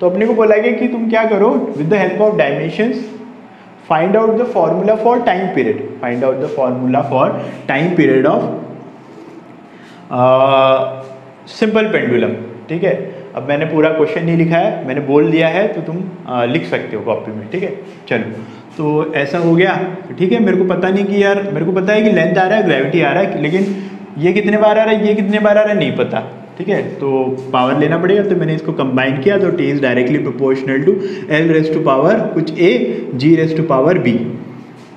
तो अपने को बोला गया कि तुम क्या करो, with the help of dimensions find out the formula for time period, find out the formula for time period of simple pendulum, ठीक है। अब मैंने पूरा क्वेश्चन नहीं लिखा है, मैंने बोल दिया है, तो तुम लिख सकते हो कॉपी में, ठीक है। चलो, तो ऐसा हो गया, ठीक है। मेरे को पता नहीं कि यार, मेरे को पता है कि लेंथ आ रहा है, ग्रेविटी आ रहा है, लेकिन ये कितने बार आ रहा है, ये कितने बार आ रहा है, नहीं पता, ठीक है। तो पावर लेना पड़ेगा, तो मैंने इसको कंबाइन किया, तो T is directly proportional to L raise to power कुछ A G raise to power B,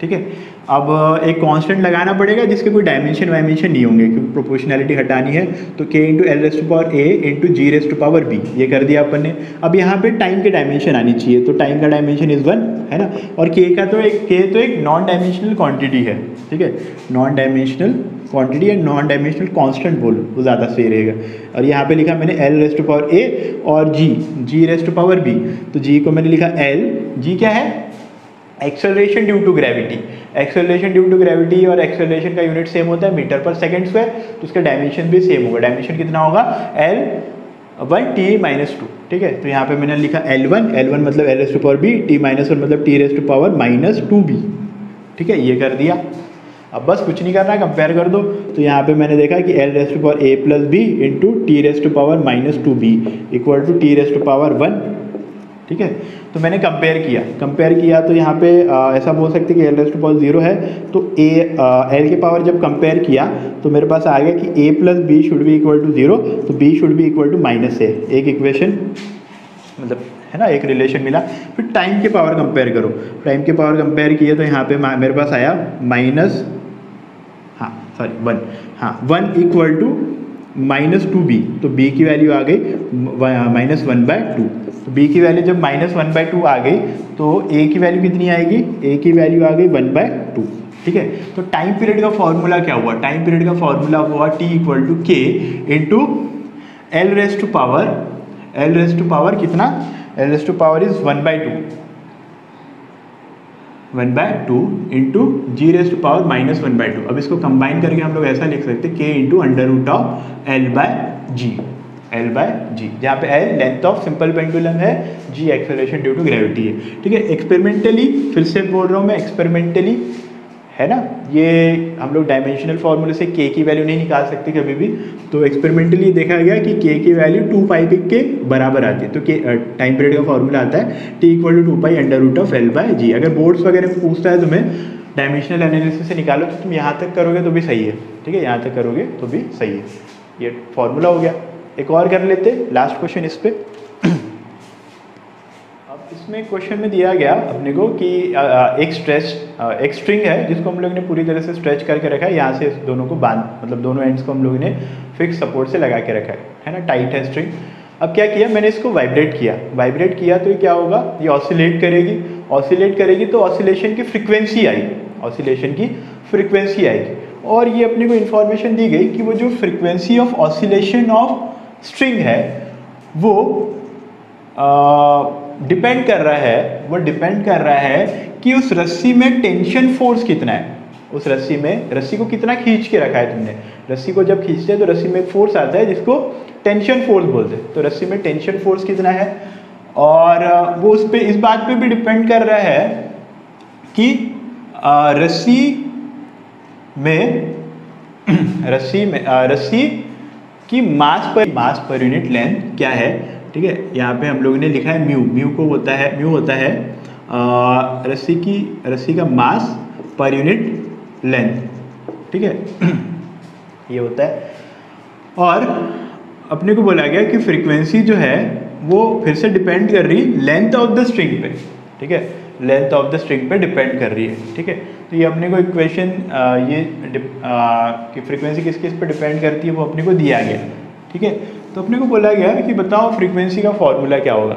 ठीक है। अब एक कांस्टेंट लगाना पड़ेगा जिसके कोई डायमेंशन वायमेंशन नहीं होंगे, क्योंकि प्रोपोर्शनैलिटी हटानी है, तो k into L raise to power A into G raise to power B, ये कर दिया अपन ने। अब यहाँ पे टाइम के डायमेंशन आनी चाहिए, तो टाइम का डायमेंशन इज 1 है ना, और k का तो एक नॉन डायमेंशनल क्वांटिटी है, ठीक है। नॉन डायमेंशनल क्वांटिटी या नॉन डायमेंशनल कांस्टेंट बोलो, वो ज़्यादा सही रहेगा। और यहाँ पे लिखा मैंने L raise to power A और G raise to power B, तो जी को मैंने लिखा एल, जी क्या है, acceleration due to gravity. Acceleration due to gravity और एक्सेलरेशन का यूनिट सेम होता है मीटर पर सेकेंड स्क्वायर, तो उसका डायमेंशन भी सेम होगा। डायमेंशन कितना होगा, L1 T -2, ठीक है। तो यहाँ पे मैंने लिखा L1 मतलब L raise to power B, T-1 मतलब T race to power -2b, ठीक है। ये कर दिया। अब बस कुछ नहीं करना है, कंपेयर कर दो। तो यहाँ पे मैंने देखा कि L raise to power a plus B into T raise to power -2b equal to T raise to power 1, ठीक है। तो मैंने कंपेयर किया तो यहाँ पे ऐसा बोल सकते कि एल रेस टू पावर 0 है, तो एल के पावर जब कंपेयर किया तो मेरे पास आ गया कि a plus B should be equal to 0, तो b should be equal to -a, एक इक्वेशन मतलब है ना, एक रिलेशन मिला। फिर टाइम के पावर कंपेयर करो, टाइम के पावर कंपेयर किए तो यहाँ पे मेरे पास आया 1 इक्वल टू -2b, तो b की वैल्यू आ गई -1/2। तो b की वैल्यू जब -1/2 आ गई तो a की वैल्यू कितनी आएगी, a की वैल्यू आ गई 1/2, ठीक है। तो टाइम पीरियड का फॉर्मूला क्या हुआ, टाइम पीरियड का फॉर्मूला हुआ t equal to K into L raise to power कितना, L raise to power is 1/2 into G raise to power -1/2। अब इसको कंबाइन करके हम लोग ऐसा लिख सकते हैं k into under root of L by G, जहाँ पे L length of simple pendulum है, G acceleration due to gravity है, ठीक है। एक्सपेरिमेंटली, फिर से बोल रहा हूँ मैं, एक्सपेरिमेंटली है ना, ये हम लोग डायमेंशनल फार्मूले से k की वैल्यू नहीं निकाल सकते कभी भी, तो एक्सपेरिमेंटली देखा गया कि k की वैल्यू 2π के बराबर आती है। तो टाइम पीरियड का फॉर्मूला आता है t equal to 2π under root of L by G. अगर बोर्ड्स वगैरह में पूछता है तुम्हें डायमेंशनल एनालिसिस से निकालो, तो तुम यहाँ तक करोगे तो भी सही है, ठीक है, यहाँ तक करोगे तो भी सही है। ये फॉर्मूला हो गया। एक और कर लेते, लास्ट क्वेश्चन इस पे। अब इसमें क्वेश्चन में दिया गया अपने को कि एक स्ट्रिंग है जिसको हम लोग ने पूरी तरह से स्ट्रेच करके रखा है, यहाँ से दोनों को मतलब दोनों एंड्स को हम लोगों ने फिक्स सपोर्ट से लगा के रखा है ना, टाइट है स्ट्रिंग। अब क्या किया मैंने, इसको वाइब्रेट किया तो ये क्या होगा, ये ऑसिलेट करेगी तो ऑसिलेशन की फ्रीक्वेंसी आएगी, और ये अपने को इन्फॉर्मेशन दी गई कि वो जो frequency of oscillation of string है वो डिपेंड कर रहा है कि उस रस्सी में टेंशन फोर्स कितना है, उस रस्सी को कितना खींच के रखा है तुमने। रस्सी को जब खींचते हैं तो रस्सी में एक फोर्स आता है जिसको टेंशन फोर्स बोलते हैं, तो रस्सी में टेंशन फोर्स कितना है, और वो इस बात पे भी डिपेंड कर रहा है कि रस्सी की मास पर यूनिट लेंथ क्या है, ठीक है। यहाँ पे हम लोगों ने लिखा है म्यू होता है रस्सी का मास पर यूनिट लेंथ, ठीक है, ये होता है। और अपने को बोला गया कि फ्रीक्वेंसी जो है वो फिर से डिपेंड कर रही लेंथ ऑफ द स्ट्रिंग पे, ठीक है, लेंथ ऑफ द स्ट्रिंग पे डिपेंड कर रही है, ठीक है। तो ये अपने को इक्वेशन कि फ्रीक्वेंसी किस पे डिपेंड करती है वो अपने को दिया गया, ठीक है। तो अपने को बोला गया कि बताओ फ्रीक्वेंसी का फॉर्मूला क्या होगा,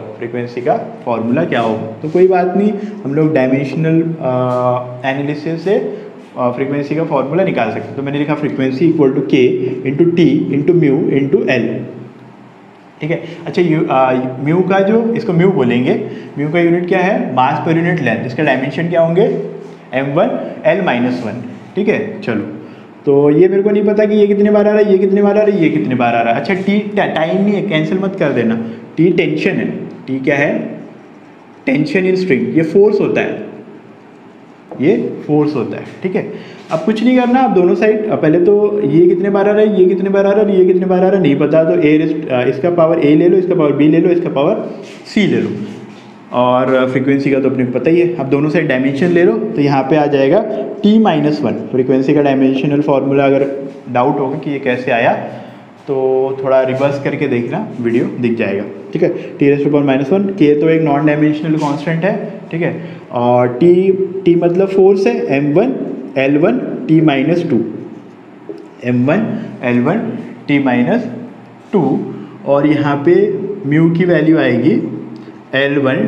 तो कोई बात नहीं, हम लोग डायमेंशनल एनालिसिस से फ्रीक्वेंसी का फॉर्मूला निकाल सकते हैं। तो मैंने लिखा frequency equal to K into T into mu into L, ठीक है। अच्छा, म्यू का जो, इसको म्यू बोलेंगे, म्यू का यूनिट क्या है, मास पर यूनिट लेंथ, इसका डायमेंशन क्या होंगे m1 l-1, ठीक है। चलो, तो ये मेरे को नहीं पता कि ये कितने बार आ रहा है, ये कितने बार आ रहा है, ये कितने बार आ रहा है। अच्छा, टी टाइम नहीं है, कैंसिल मत कर देना, टी टेंशन है, टी क्या है, टेंशन इन स्ट्रिंग, ये फोर्स होता है, ये फोर्स होता है। ठीक है, अब कुछ नहीं करना, आप दोनों साइड पहले तो ये कितने बार आ रहा है, ये कितने बार आ रहा है, ये कितने बार आ रहा है नहीं पता तो इसका पावर ए ले लो, इसका पावर बी ले लो, इसका पावर सी ले लो, और फ्रीक्वेंसी का तो अपने को पता ही है। अब दोनों साइड डायमेंशन ले लो तो यहाँ पे आ जाएगा t-1। फ्रीक्वेंसी का डायमेंशनल फार्मूला अगर डाउट होगा कि ये कैसे आया तो थोड़ा रिवर्स करके देखना, वीडियो दिख जाएगा। ठीक है, t⁻⁻1 k तो एक नॉन डायमेंशनल कांस्टेंट है। ठीक है, और t मतलब फोर्स है, m1 l1 t-2, m1 l1 t-2, और यहाँ पे म्यू की वैल्यू आएगी m1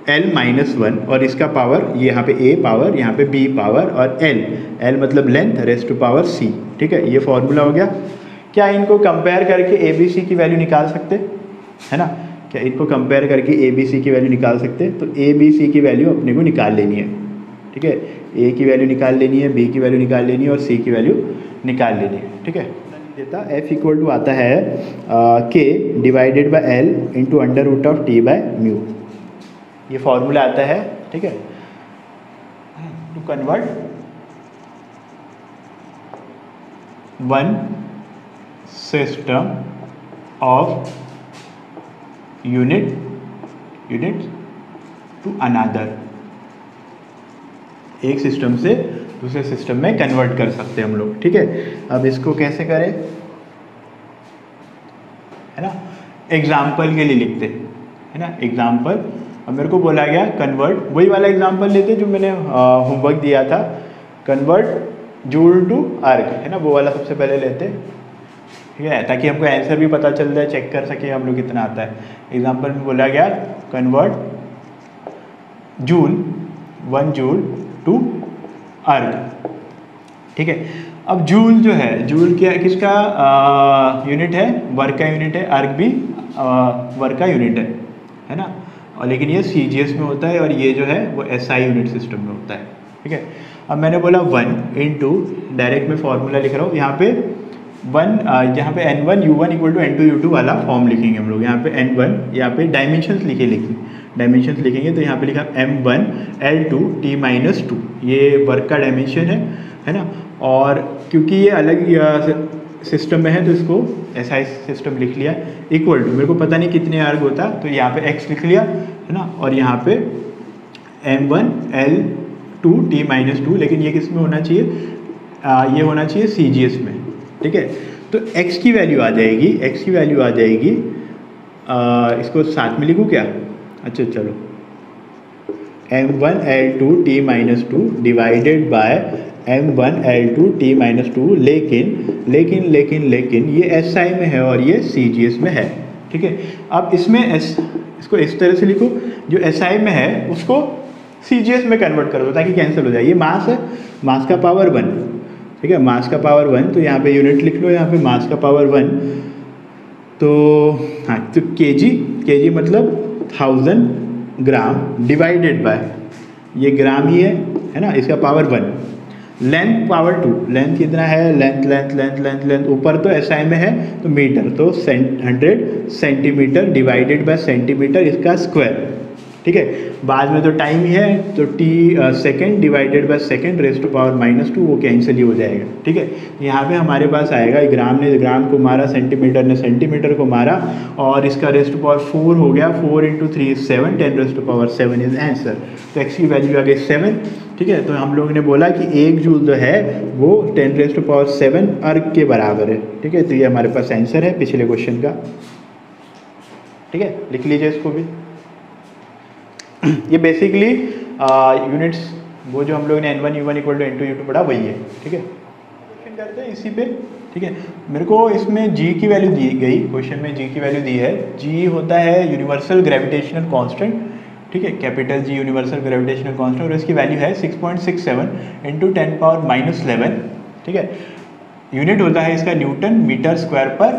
l-1 और इसका पावर ये यहाँ पे a पावर, यहाँ पे b पावर, और l मतलब length raise to power c। ठीक है, ये फॉर्मूला हो गया। क्या इनको कंपेयर करके a b c की वैल्यू निकाल सकते है ना? क्या इनको कंपेयर करके a b c की वैल्यू निकाल सकते? तो a b c की वैल्यू अपने को निकाल लेनी है। ठीक है, a की वैल्यू निकाल लेनी है, b की वैल्यू निकाल लेनी है और c की वैल्यू निकाल लेनी है। ठीक है, देता f इक्वल टू आता है k divided by l into under root of t by mu, ये फॉर्मूला आता है। ठीक है, to convert one system of unit to another, एक सिस्टम से दूसरे सिस्टम में कन्वर्ट कर सकते हैं हम लोग। ठीक है, अब इसको कैसे करें है ना, एग्जाम्पल के लिए लिखते है ना, एग्जाम्पल। अब मेरे को बोला गया कन्वर्ट, वही वाला एग्जाम्पल लेते जो मैंने होमवर्क दिया था, कन्वर्ट जूल टू अर्ग है ना, वो वाला सबसे पहले लेते। ठीक है, ताकि हमको आंसर भी पता चल जाए, चेक कर सके हम लोग कितना आता है। एग्जाम्पल में बोला गया कन्वर्ट जूल 1 जूल टू अर्ग। ठीक है, अब जूल जो है, जूल क्या किसका यूनिट है? वर्क का यूनिट है। अर्ग भी वर्क का यूनिट है ना, और लेकिन ये CGS में होता है और ये जो है वो SI यूनिट सिस्टम में होता है। ठीक है, अब मैंने बोला 1 इंटू, डायरेक्ट में फॉर्मूला लिख रहा हूँ यहाँ पे 1, यहाँ पे n1 u1 equal to n2 u2 वाला फॉर्म लिखेंगे हम लोग। यहाँ पे n1, यहाँ पे डायमेंशंस डायमेंशंस लिखेंगे तो यहाँ पे लिखा m1 l2 t-2, ये वर्क का डायमेंशन है ना, और क्योंकि ये अलग सिस्टम में है तो इसको SI सिस्टम लिख लिया। इक्वल टू, मेरे को पता नहीं कितने अर्ग होता तो यहाँ पे x लिख लिया है ना, और यहाँ पे m1 l2 t-2, लेकिन ये किस में होना चाहिए? ये होना चाहिए CGS में। ठीक है, तो x की वैल्यू आ जाएगी, इसको साथ में लिखूँ क्या? अच्छा चलो, m1 l2 t-2 divided by m1 l2 t-2, लेकिन ये SI में है और ये CGS में है। ठीक है, अब इसमें इसको इस तरह से लिखो, जो SI में है उसको CGS में कन्वर्ट करो ताकि कैंसिल हो जाए। ये मास है, मास का पावर 1। ठीक है, मास का पावर 1, तो यहाँ पे यूनिट लिख लो, यहाँ पे मास का पावर 1, तो हाँ, तो kg मतलब 1000 ग्राम डिवाइडेड बाय, ये ग्राम ही है ना, इसका पावर 1। लेंथ पावर 2, लेंथ कितना है? लेंथ ऊपर तो SI में है तो मीटर, तो 100 सेंटीमीटर डिवाइडेड बाय सेंटीमीटर इसका स्क्वायर। ठीक है, बाद में तो टाइम ही है तो t second divided by second raise to power -2, वो कैंसिल ही हो जाएगा। ठीक है, यहाँ पे हमारे पास आएगा, ग्राम ने ग्राम को मारा, सेंटीमीटर ने सेंटीमीटर को मारा, और इसका रेज़ टू पावर 4 हो गया। 4 × 3 = 7, 10 raise to power 7 is answer. तो x की वैल्यू आ गई 7। ठीक है, तो हम लोगों ने बोला कि 1 जूल जो है वो 10 रेज़ टू पावर 7 अर्ग के बराबर है। ठीक है, तो ये हमारे पास आंसर है पिछले क्वेश्चन का। ठीक है, लिख लीजिए इसको भी। ये बेसिकली यूनिट्स वो जो हम लोग ने n1 u1 equal to n2 u2 पढ़ा वही है। ठीक है, क्वेश्चन करते हैं इसी पे। ठीक है, मेरे को इसमें g की वैल्यू दी गई, क्वेश्चन में g की वैल्यू दी है। g होता है यूनिवर्सल ग्रेविटेशनल कांस्टेंट। ठीक है, capital G universal gravitational constant, और इसकी वैल्यू है 6.67 × 10⁻⁻11। ठीक है, यूनिट होता है इसका newton metre square per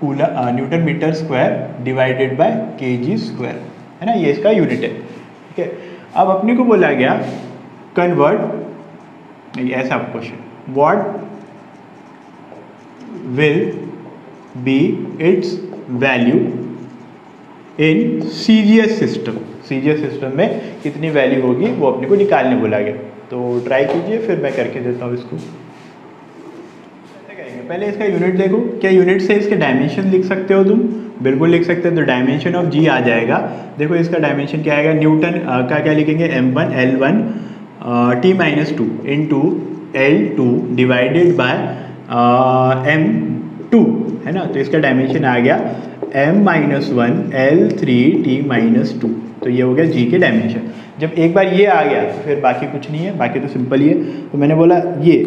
coulomb, newton metre square divided by kg square है ना, ये इसका यूनिट है। ठीक है, अब अपने को बोला गया कन्वर्ट, ऐसा question, what will be it's value in CGS system. CGS system में कितनी वैल्यू होगी वो अपने को निकालने बोला गया। तो ट्राई कीजिए, फिर मैं करके देता हूँ इसको। कैसे करेंगे, पहले इसका यूनिट देखो। क्या यूनिट से इसके डायमेंशन लिख सकते हो तुम? बिल्कुल लिख सकते हो। तो डायमेंशन ऑफ G आ जाएगा। देखो इसका डायमेंशन क्या आएगा, न्यूटन का क्या लिखेंगे, m1 L1 T-2 into L2 divided by m2, है ना। तो इसका डायमेंशन आ गया m-1 L3 T-2। तो ये हो गया G के डायमेंशन। जब एक बार ये आ गया तो फिर बाकी कुछ नहीं है, बाकी तो सिंपल ही है। तो मैंने बोला ये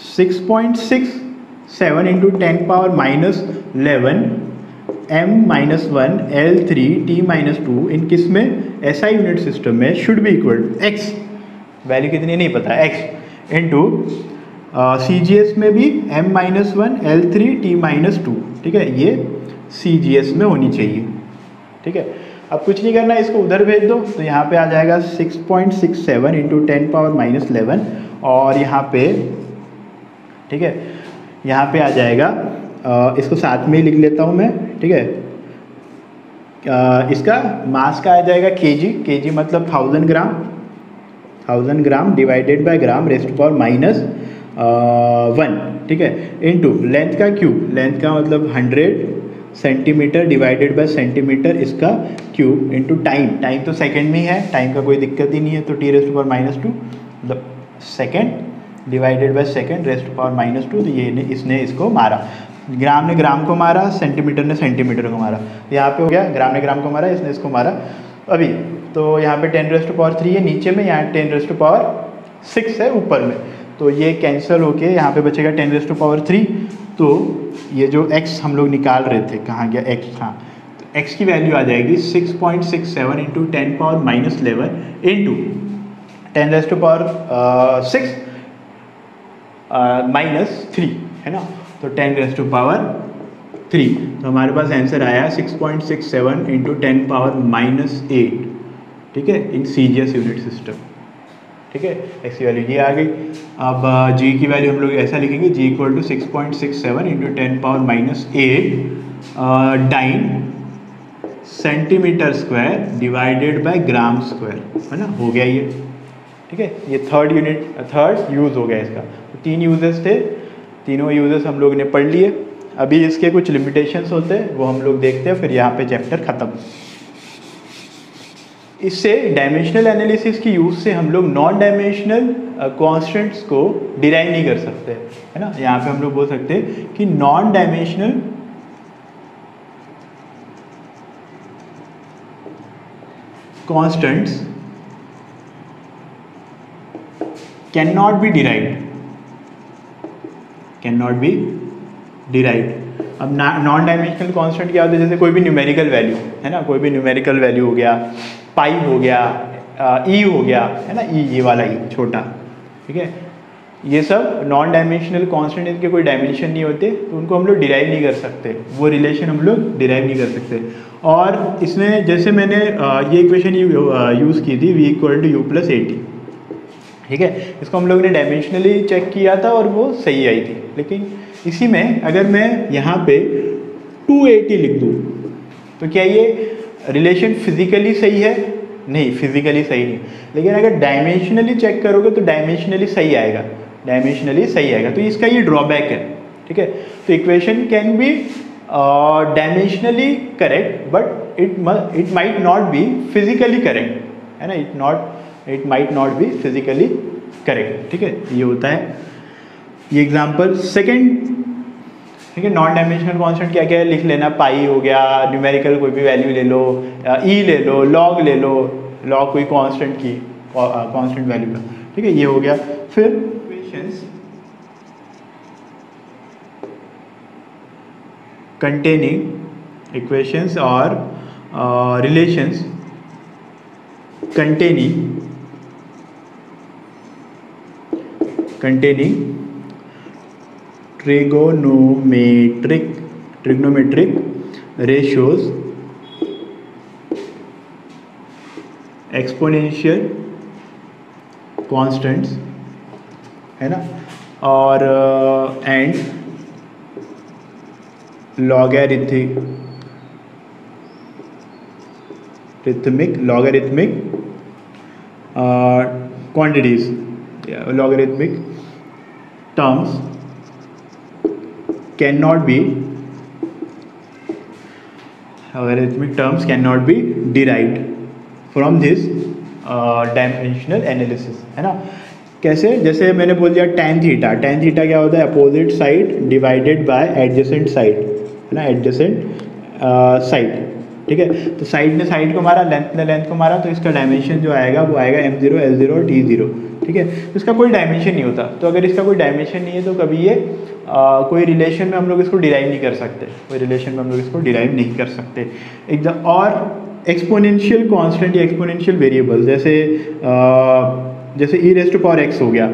6.67 इंटू 10⁻11 m-1 L3 T-2 इन किस में, SI यूनिट सिस्टम में should be equal to x, value कितनी नहीं पता, x इंटू CGS में भी m-1 L3 T-2, ठीक है, ये CGS में होनी चाहिए, ठीक है। अब कुछ नहीं करना, इसको उधर भेज दो। तो यहाँ पे आ जाएगा 6.67 इंटू 10⁻11 और यहाँ पे, ठीक है, यहाँ पे आ जाएगा, इसको साथ में ही लिख लेता हूँ मैं, ठीक है। इसका मास का आ जाएगा kg मतलब 1000 gram divided by gram rest power -1, ठीक है, इनटू लेंथ का क्यूब, लेंथ का मतलब 100 सेंटीमीटर डिवाइडेड बाय सेंटीमीटर इसका क्यूब इंटू टाइम तो सेकंड में ही है, टाइम का कोई दिक्कत ही नहीं है। तो t⁻² मतलब second divided by second rest power -2। तो ये इसने इसको मारा, ग्राम ने ग्राम को मारा, सेंटीमीटर ने सेंटीमीटर को मारा। यहाँ पे हो गया, ग्राम ने ग्राम को मारा, इसने इसको मारा अभी। तो यहाँ पे 10⁻³ है नीचे में, यहाँ 10⁻6 है ऊपर में। तो ये कैंसिल होके यहाँ पे बचेगा 10⁻3। तो ये जो x हम लोग निकाल रहे थे, कहाँ गया x, हाँ, तो x की वैल्यू आ जाएगी 6.67 इंटू 10⁻11 इंटू 10⁻6 -3, है ना। तो 10⁻3। तो हमारे पास आंसर आया 6.67 इंटू 10⁻8, ठीक है, इन CGS यूनिट सिस्टम, ठीक है। x की वैल्यू ये आ गई। अब G की वैल्यू हम लोग ऐसा लिखेंगे, G equal to 6.67 into 10⁻8 dyne centimetre square divided by gram square, है ना। हो गया ये, ठीक है। ये थर्ड यूज़ हो गया इसका। तो 3 यूजेस थे, तीनों यूजेस हम लोग ने पढ़ लिए। अभी इसके कुछ लिमिटेशंस होते हैं, वो हम लोग देखते हैं, फिर यहाँ पे चैप्टर ख़त्म। इससे डायमेंशनल एनालिसिस की यूज़ से हम लोग नॉन डायमेंशनल कॉन्स्टेंट्स को डिराइव नहीं कर सकते, है ना। यहाँ पे हम लोग बोल सकते हैं कि non dimensional constants can not be derived. अब नॉन डायमेंशनल कांस्टेंट क्या होता है, जैसे कोई भी न्यूमेरिकल वैल्यू, है ना, कोई भी न्यूमेरिकल वैल्यू हो गया, पाई हो गया, ई हो गया, है ना, ई, ये वाला ई छोटा, ठीक है, ये सब नॉन डायमेंशनल कांस्टेंट, इनके कोई डायमेंशन नहीं होते, तो उनको हम लोग डिराइव नहीं कर सकते, वो रिलेशन हम लोग डिराइव नहीं कर सकते। और इसमें जैसे मैंने ये इक्वेशन यूज़ की थी, v इक्वल टू u+at, ठीक है, इसको हम लोग ने डायमेंशनली चेक किया था और वो सही आई थी। लेकिन इसी में अगर मैं यहाँ पे 280 लिख दूँ तो क्या ये रिलेशन फिजिकली सही है? नहीं, फिजिकली सही नहीं। लेकिन अगर डायमेंशनली चेक करोगे तो डायमेंशनली सही आएगा, तो इसका ये ड्रॉबैक है, ठीक है। तो equation can be dimensionally correct but it might not be physically correct, है ना, it might not be physically correct, ठीक है, ये होता है। ये एग्जांपल सेकंड, ठीक है। नॉन डायमेंशनल कांस्टेंट क्या क्या है लिख लेना, पाई हो गया, न्यूमेरिकल कोई भी वैल्यू ले लो, ई ले लो, लॉग ले लो, लॉग कोई कांस्टेंट की कांस्टेंट वैल्यू का, ठीक है, ये हो गया। फिर इक्वेशंस कंटेनिंग इक्वेशंस और relations containing trigonometric ratios, exponential constants, है ना, और and logarithmic quantities, logarithmic terms cannot be derived from this dimensional analysis, है ना। कैसे, जैसे मैंने बोल दिया tan थीटा क्या होता है, opposite side divided by adjacent side, है ना, एडजेसेंट साइड, ठीक है। तो साइड ने साइड को मारा, लेंथ ने लेंथ को मारा, तो इसका डायमेंशन जो आएगा वो आएगा m0, L0 और T0, ठीक है। तो इसका कोई डायमेंशन नहीं होता, तो अगर इसका कोई डायमेंशन नहीं है तो कभी ये कोई रिलेशन में हम लोग इसको डिराइव नहीं कर सकते, नहीं कर सकते एकदम। और एक्सपोनेंशियल कांस्टेंट या एक्सपोनेंशियल वेरिएबल जैसे e raise to power x हो गया,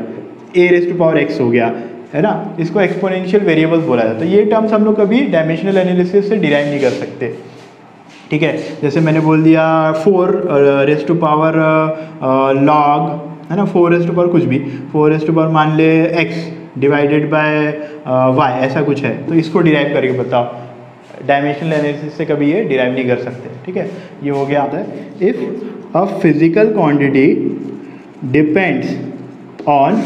a raise to power x हो गया, है ना, इसको एक्सपोनेंशियल वेरिएबल्स बोला जाता है। तो ये टर्म्स हम लोग कभी डायमेंशनल एनालिसिस से डिराइव नहीं कर सकते, ठीक है। जैसे मैंने बोल दिया 4 रेज़ टू पावर लॉग, है ना, 4 रेज़ टू पावर कुछ भी, 4 रेज़ टू पावर मान ले x डिवाइडेड बाय y, ऐसा कुछ है, तो इसको डिराइव करके बताओ। डायमेंशनल एनालिसिस से कभी ये डिराइव नहीं कर सकते, ठीक है। ये हो गया आता है if a physical quantity depends on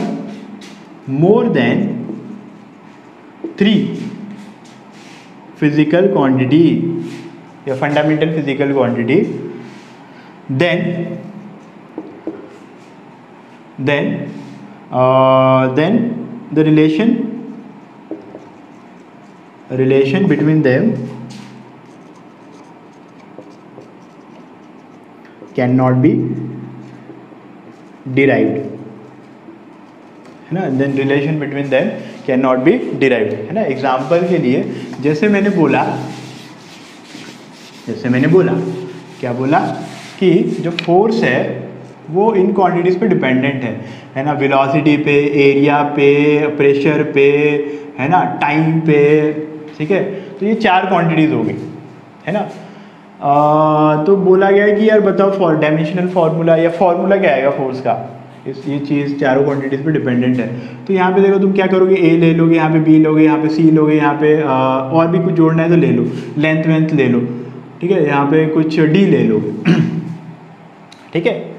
more than 3 physical quantity या fundamental physical quantity, then the relation between them cannot be derived, है ना। then relation between them cannot be derived, है ना। एग्जाम्पल के लिए जैसे मैंने बोला क्या बोला कि जो फोर्स है वो इन क्वांटिटीज़ पे डिपेंडेंट है ना, वेलोसिटी पे, एरिया पे, प्रेशर पे, है ना, टाइम पे, ठीक है। तो ये 4 क्वांटिटीज़ हो गई, है ना। तो बोला गया है कि यार बताओ डायमेंशनल फार्मूला या फार्मूला क्या आएगा फोर्स का, ये चीज़ चारों क्वांटिटीज़ पे डिपेंडेंट है। तो यहाँ पे देखो तुम क्या करोगे, ए ले लोगे, यहाँ पे बी लोगे, यहाँ पे सी लोगे, यहाँ पे और भी कुछ जोड़ना है तो ले लो, लेंथ वेंथ ले लो, ठीक है, यहाँ पे कुछ डी ले लो, ठीक है।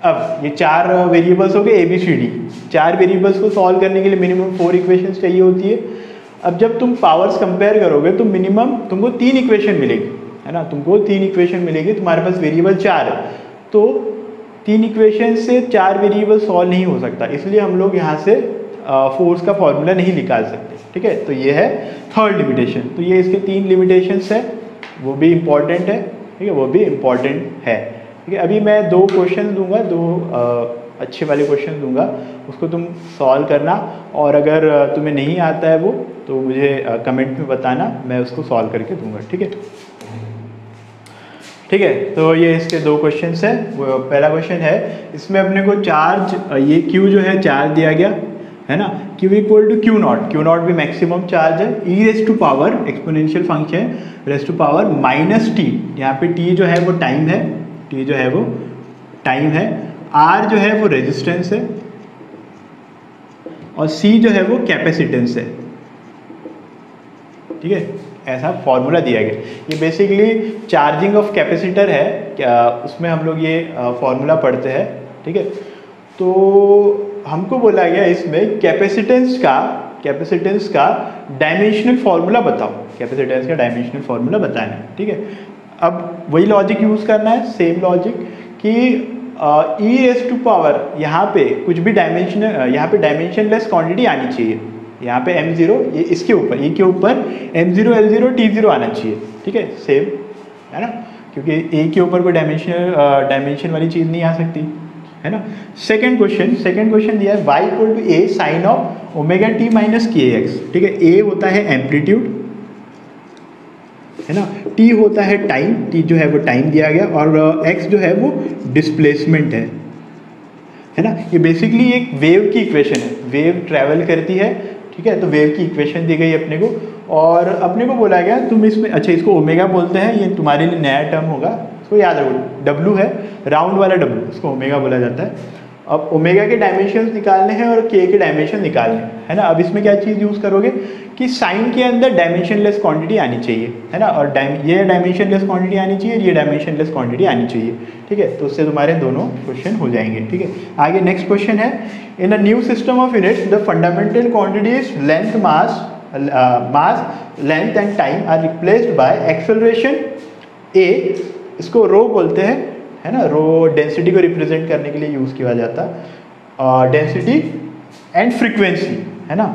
अब ये 4 वेरिएबल्स हो गए A B C D. 4 variables को सॉल्व करने के लिए मिनिमम 4 इक्वेशंस चाहिए होती है। अब जब तुम पावर्स कंपेयर करोगे तो मिनिमम तुमको 3 इक्वेशन मिलेगी, है ना, तुमको 3 इक्वेशन मिलेगी। तुम्हारे पास वेरिएबल 4 है, तो 3 इक्वेशन से 4 वेरिएबल सॉल्व नहीं हो सकता, इसलिए हम लोग यहाँ से फोर्स का फॉर्मूला नहीं निकाल सकते, ठीक है। तो ये है थर्ड लिमिटेशन। तो ये इसके 3 लिमिटेशंस है, वो भी इम्पॉर्टेंट है, ठीक है, वो भी इम्पॉर्टेंट है, ठीक है। अभी मैं 2 क्वेश्चन दूंगा, 2 अच्छे वाले क्वेश्चन दूंगा, उसको तुम सॉल्व करना, और अगर तुम्हें नहीं आता है वो तो मुझे कमेंट में बताना, मैं उसको सॉल्व करके दूंगा, ठीक है। ठीक है, तो ये इसके 2 क्वेश्चंस हैं। पहला क्वेश्चन है, इसमें अपने को चार्ज, ये Q जो है चार्ज दिया गया है ना, Q equal to Q not भी मैक्सिमम चार्ज है, e raise to power exponential function raise to power minus T, यहाँ पे t जो है वो टाइम है, r जो है वो रेजिस्टेंस है, और c जो है वो कैपेसिटेंस है, ठीक है। ऐसा फॉर्मूला दिया गया। ये बेसिकली चार्जिंग ऑफ कैपेसिटर है, क्या उसमें हम लोग ये फॉर्मूला पढ़ते हैं, ठीक है। तो हमको बोला गया इसमें कैपेसिटेंस का डायमेंशनल फार्मूला बताओ, कैपेसिटेंस का डायमेंशनल फार्मूला बताना है, ठीक है। अब वही लॉजिक यूज़ करना है, सेम लॉजिक कि e रेज़ टू पावर यहाँ पे कुछ भी यहाँ पे डायमेंशनलेस क्वांटिटी आनी चाहिए, यहाँ पे m0, ये इसके ऊपर, e के ऊपर m0 L0 T0 आना चाहिए, ठीक है, सेम, है ना, क्योंकि a के ऊपर कोई डायमेंशन वाली चीज़ नहीं आ सकती, है ना। सेकंड क्वेश्चन दिया है y equal to a sine of omega t minus kx, ठीक है। a होता है एम्पलीट्यूड, है ना, t होता है टाइम, t जो है वो टाइम दिया गया, और x जो है वो डिस्प्लेसमेंट है ना। ये बेसिकली एक वेव की इक्वेशन है, वेव ट्रैवल करती है, ठीक है। तो वेव की इक्वेशन दी गई अपने को, और अपने को बोला गया तुम इसमें, अच्छा इसको ओमेगा बोलते हैं, ये तुम्हारे लिए नया टर्म होगा, इसको याद रखो, W है, राउंड वाला W, इसको ओमेगा बोला जाता है। अब ओमेगा के डायमेंशंस निकालने हैं और के के डायमेंशन निकालने हैं, है ना। अब इसमें क्या चीज़ यूज़ करोगे कि साइन के अंदर डायमेंशनलेस क्वांटिटी आनी चाहिए, है ना, और ये डायमेंशनलेस क्वांटिटी आनी चाहिए, ये डायमेंशनलेस क्वांटिटी आनी चाहिए, ठीक है। तो उससे तुम्हारे दोनों क्वेश्चन हो जाएंगे, ठीक है। आगे नेक्स्ट क्वेश्चन है, in a new system of units the fundamental quantities length mass length and time are replaced by acceleration A, इसको रो बोलते हैं, है ना, रो डेंसिटी को रिप्रेजेंट करने के लिए यूज़ किया जाता है, डेंसिटी एंड फ्रीक्वेंसी, है ना।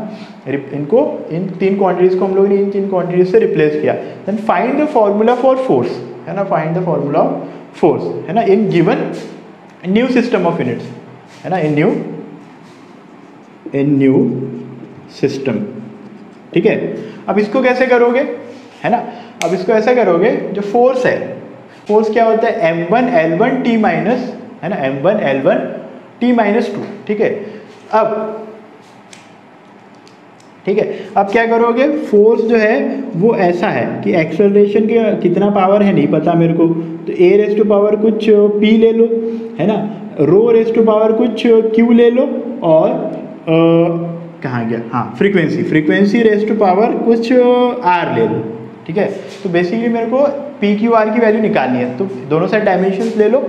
इनको इन तीन क्वांटिटीज़ को हम लोगों ने इन तीन क्वांटिटीज से रिप्लेस किया। Then find the formula for force, है ना, find the formula of force, है ना, in given new system of units, है ना, इन न्यू सिस्टम, ठीक है। अब इसको कैसे करोगे, है ना, अब इसको ऐसा करोगे, जो फोर्स है, फोर्स क्या होता है, m1 l1 t माइनस, है ना, m1 l1 t माइनस 2, ठीक है। ठीक है, अब क्या करोगे, फोर्स जो है वो ऐसा है कि एक्सेलरेशन के कितना पावर है नहीं पता मेरे को, तो a रेज़ टू पावर कुछ p ले लो, है ना, रो रेज़ टू पावर कुछ q ले लो, और कहाँ गया, हाँ, फ्रीक्वेंसी रेज़ टू पावर कुछ r ले लो, ठीक है। तो बेसिकली मेरे को पी क्यू आर की वैल्यू निकालनी है, तो दोनों साइड डायमेंशंस ले लो,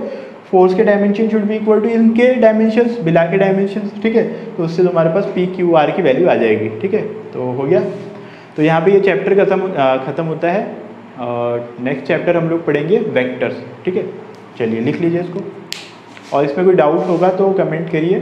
फोर्स के dimension should be equal to इनके डायमेंशंस, बिला के डायमेंशंस, ठीक है। तो उससे तुम्हारे पास पी क्यू आर की वैल्यू आ जाएगी, ठीक है। तो हो गया, तो यहाँ पे ये चैप्टर खत्म होता है, और नेक्स्ट चैप्टर हम लोग पढ़ेंगे वेक्टर्स, ठीक है। चलिए लिख लीजिए इसको, और इसमें कोई डाउट होगा तो कमेंट करिए।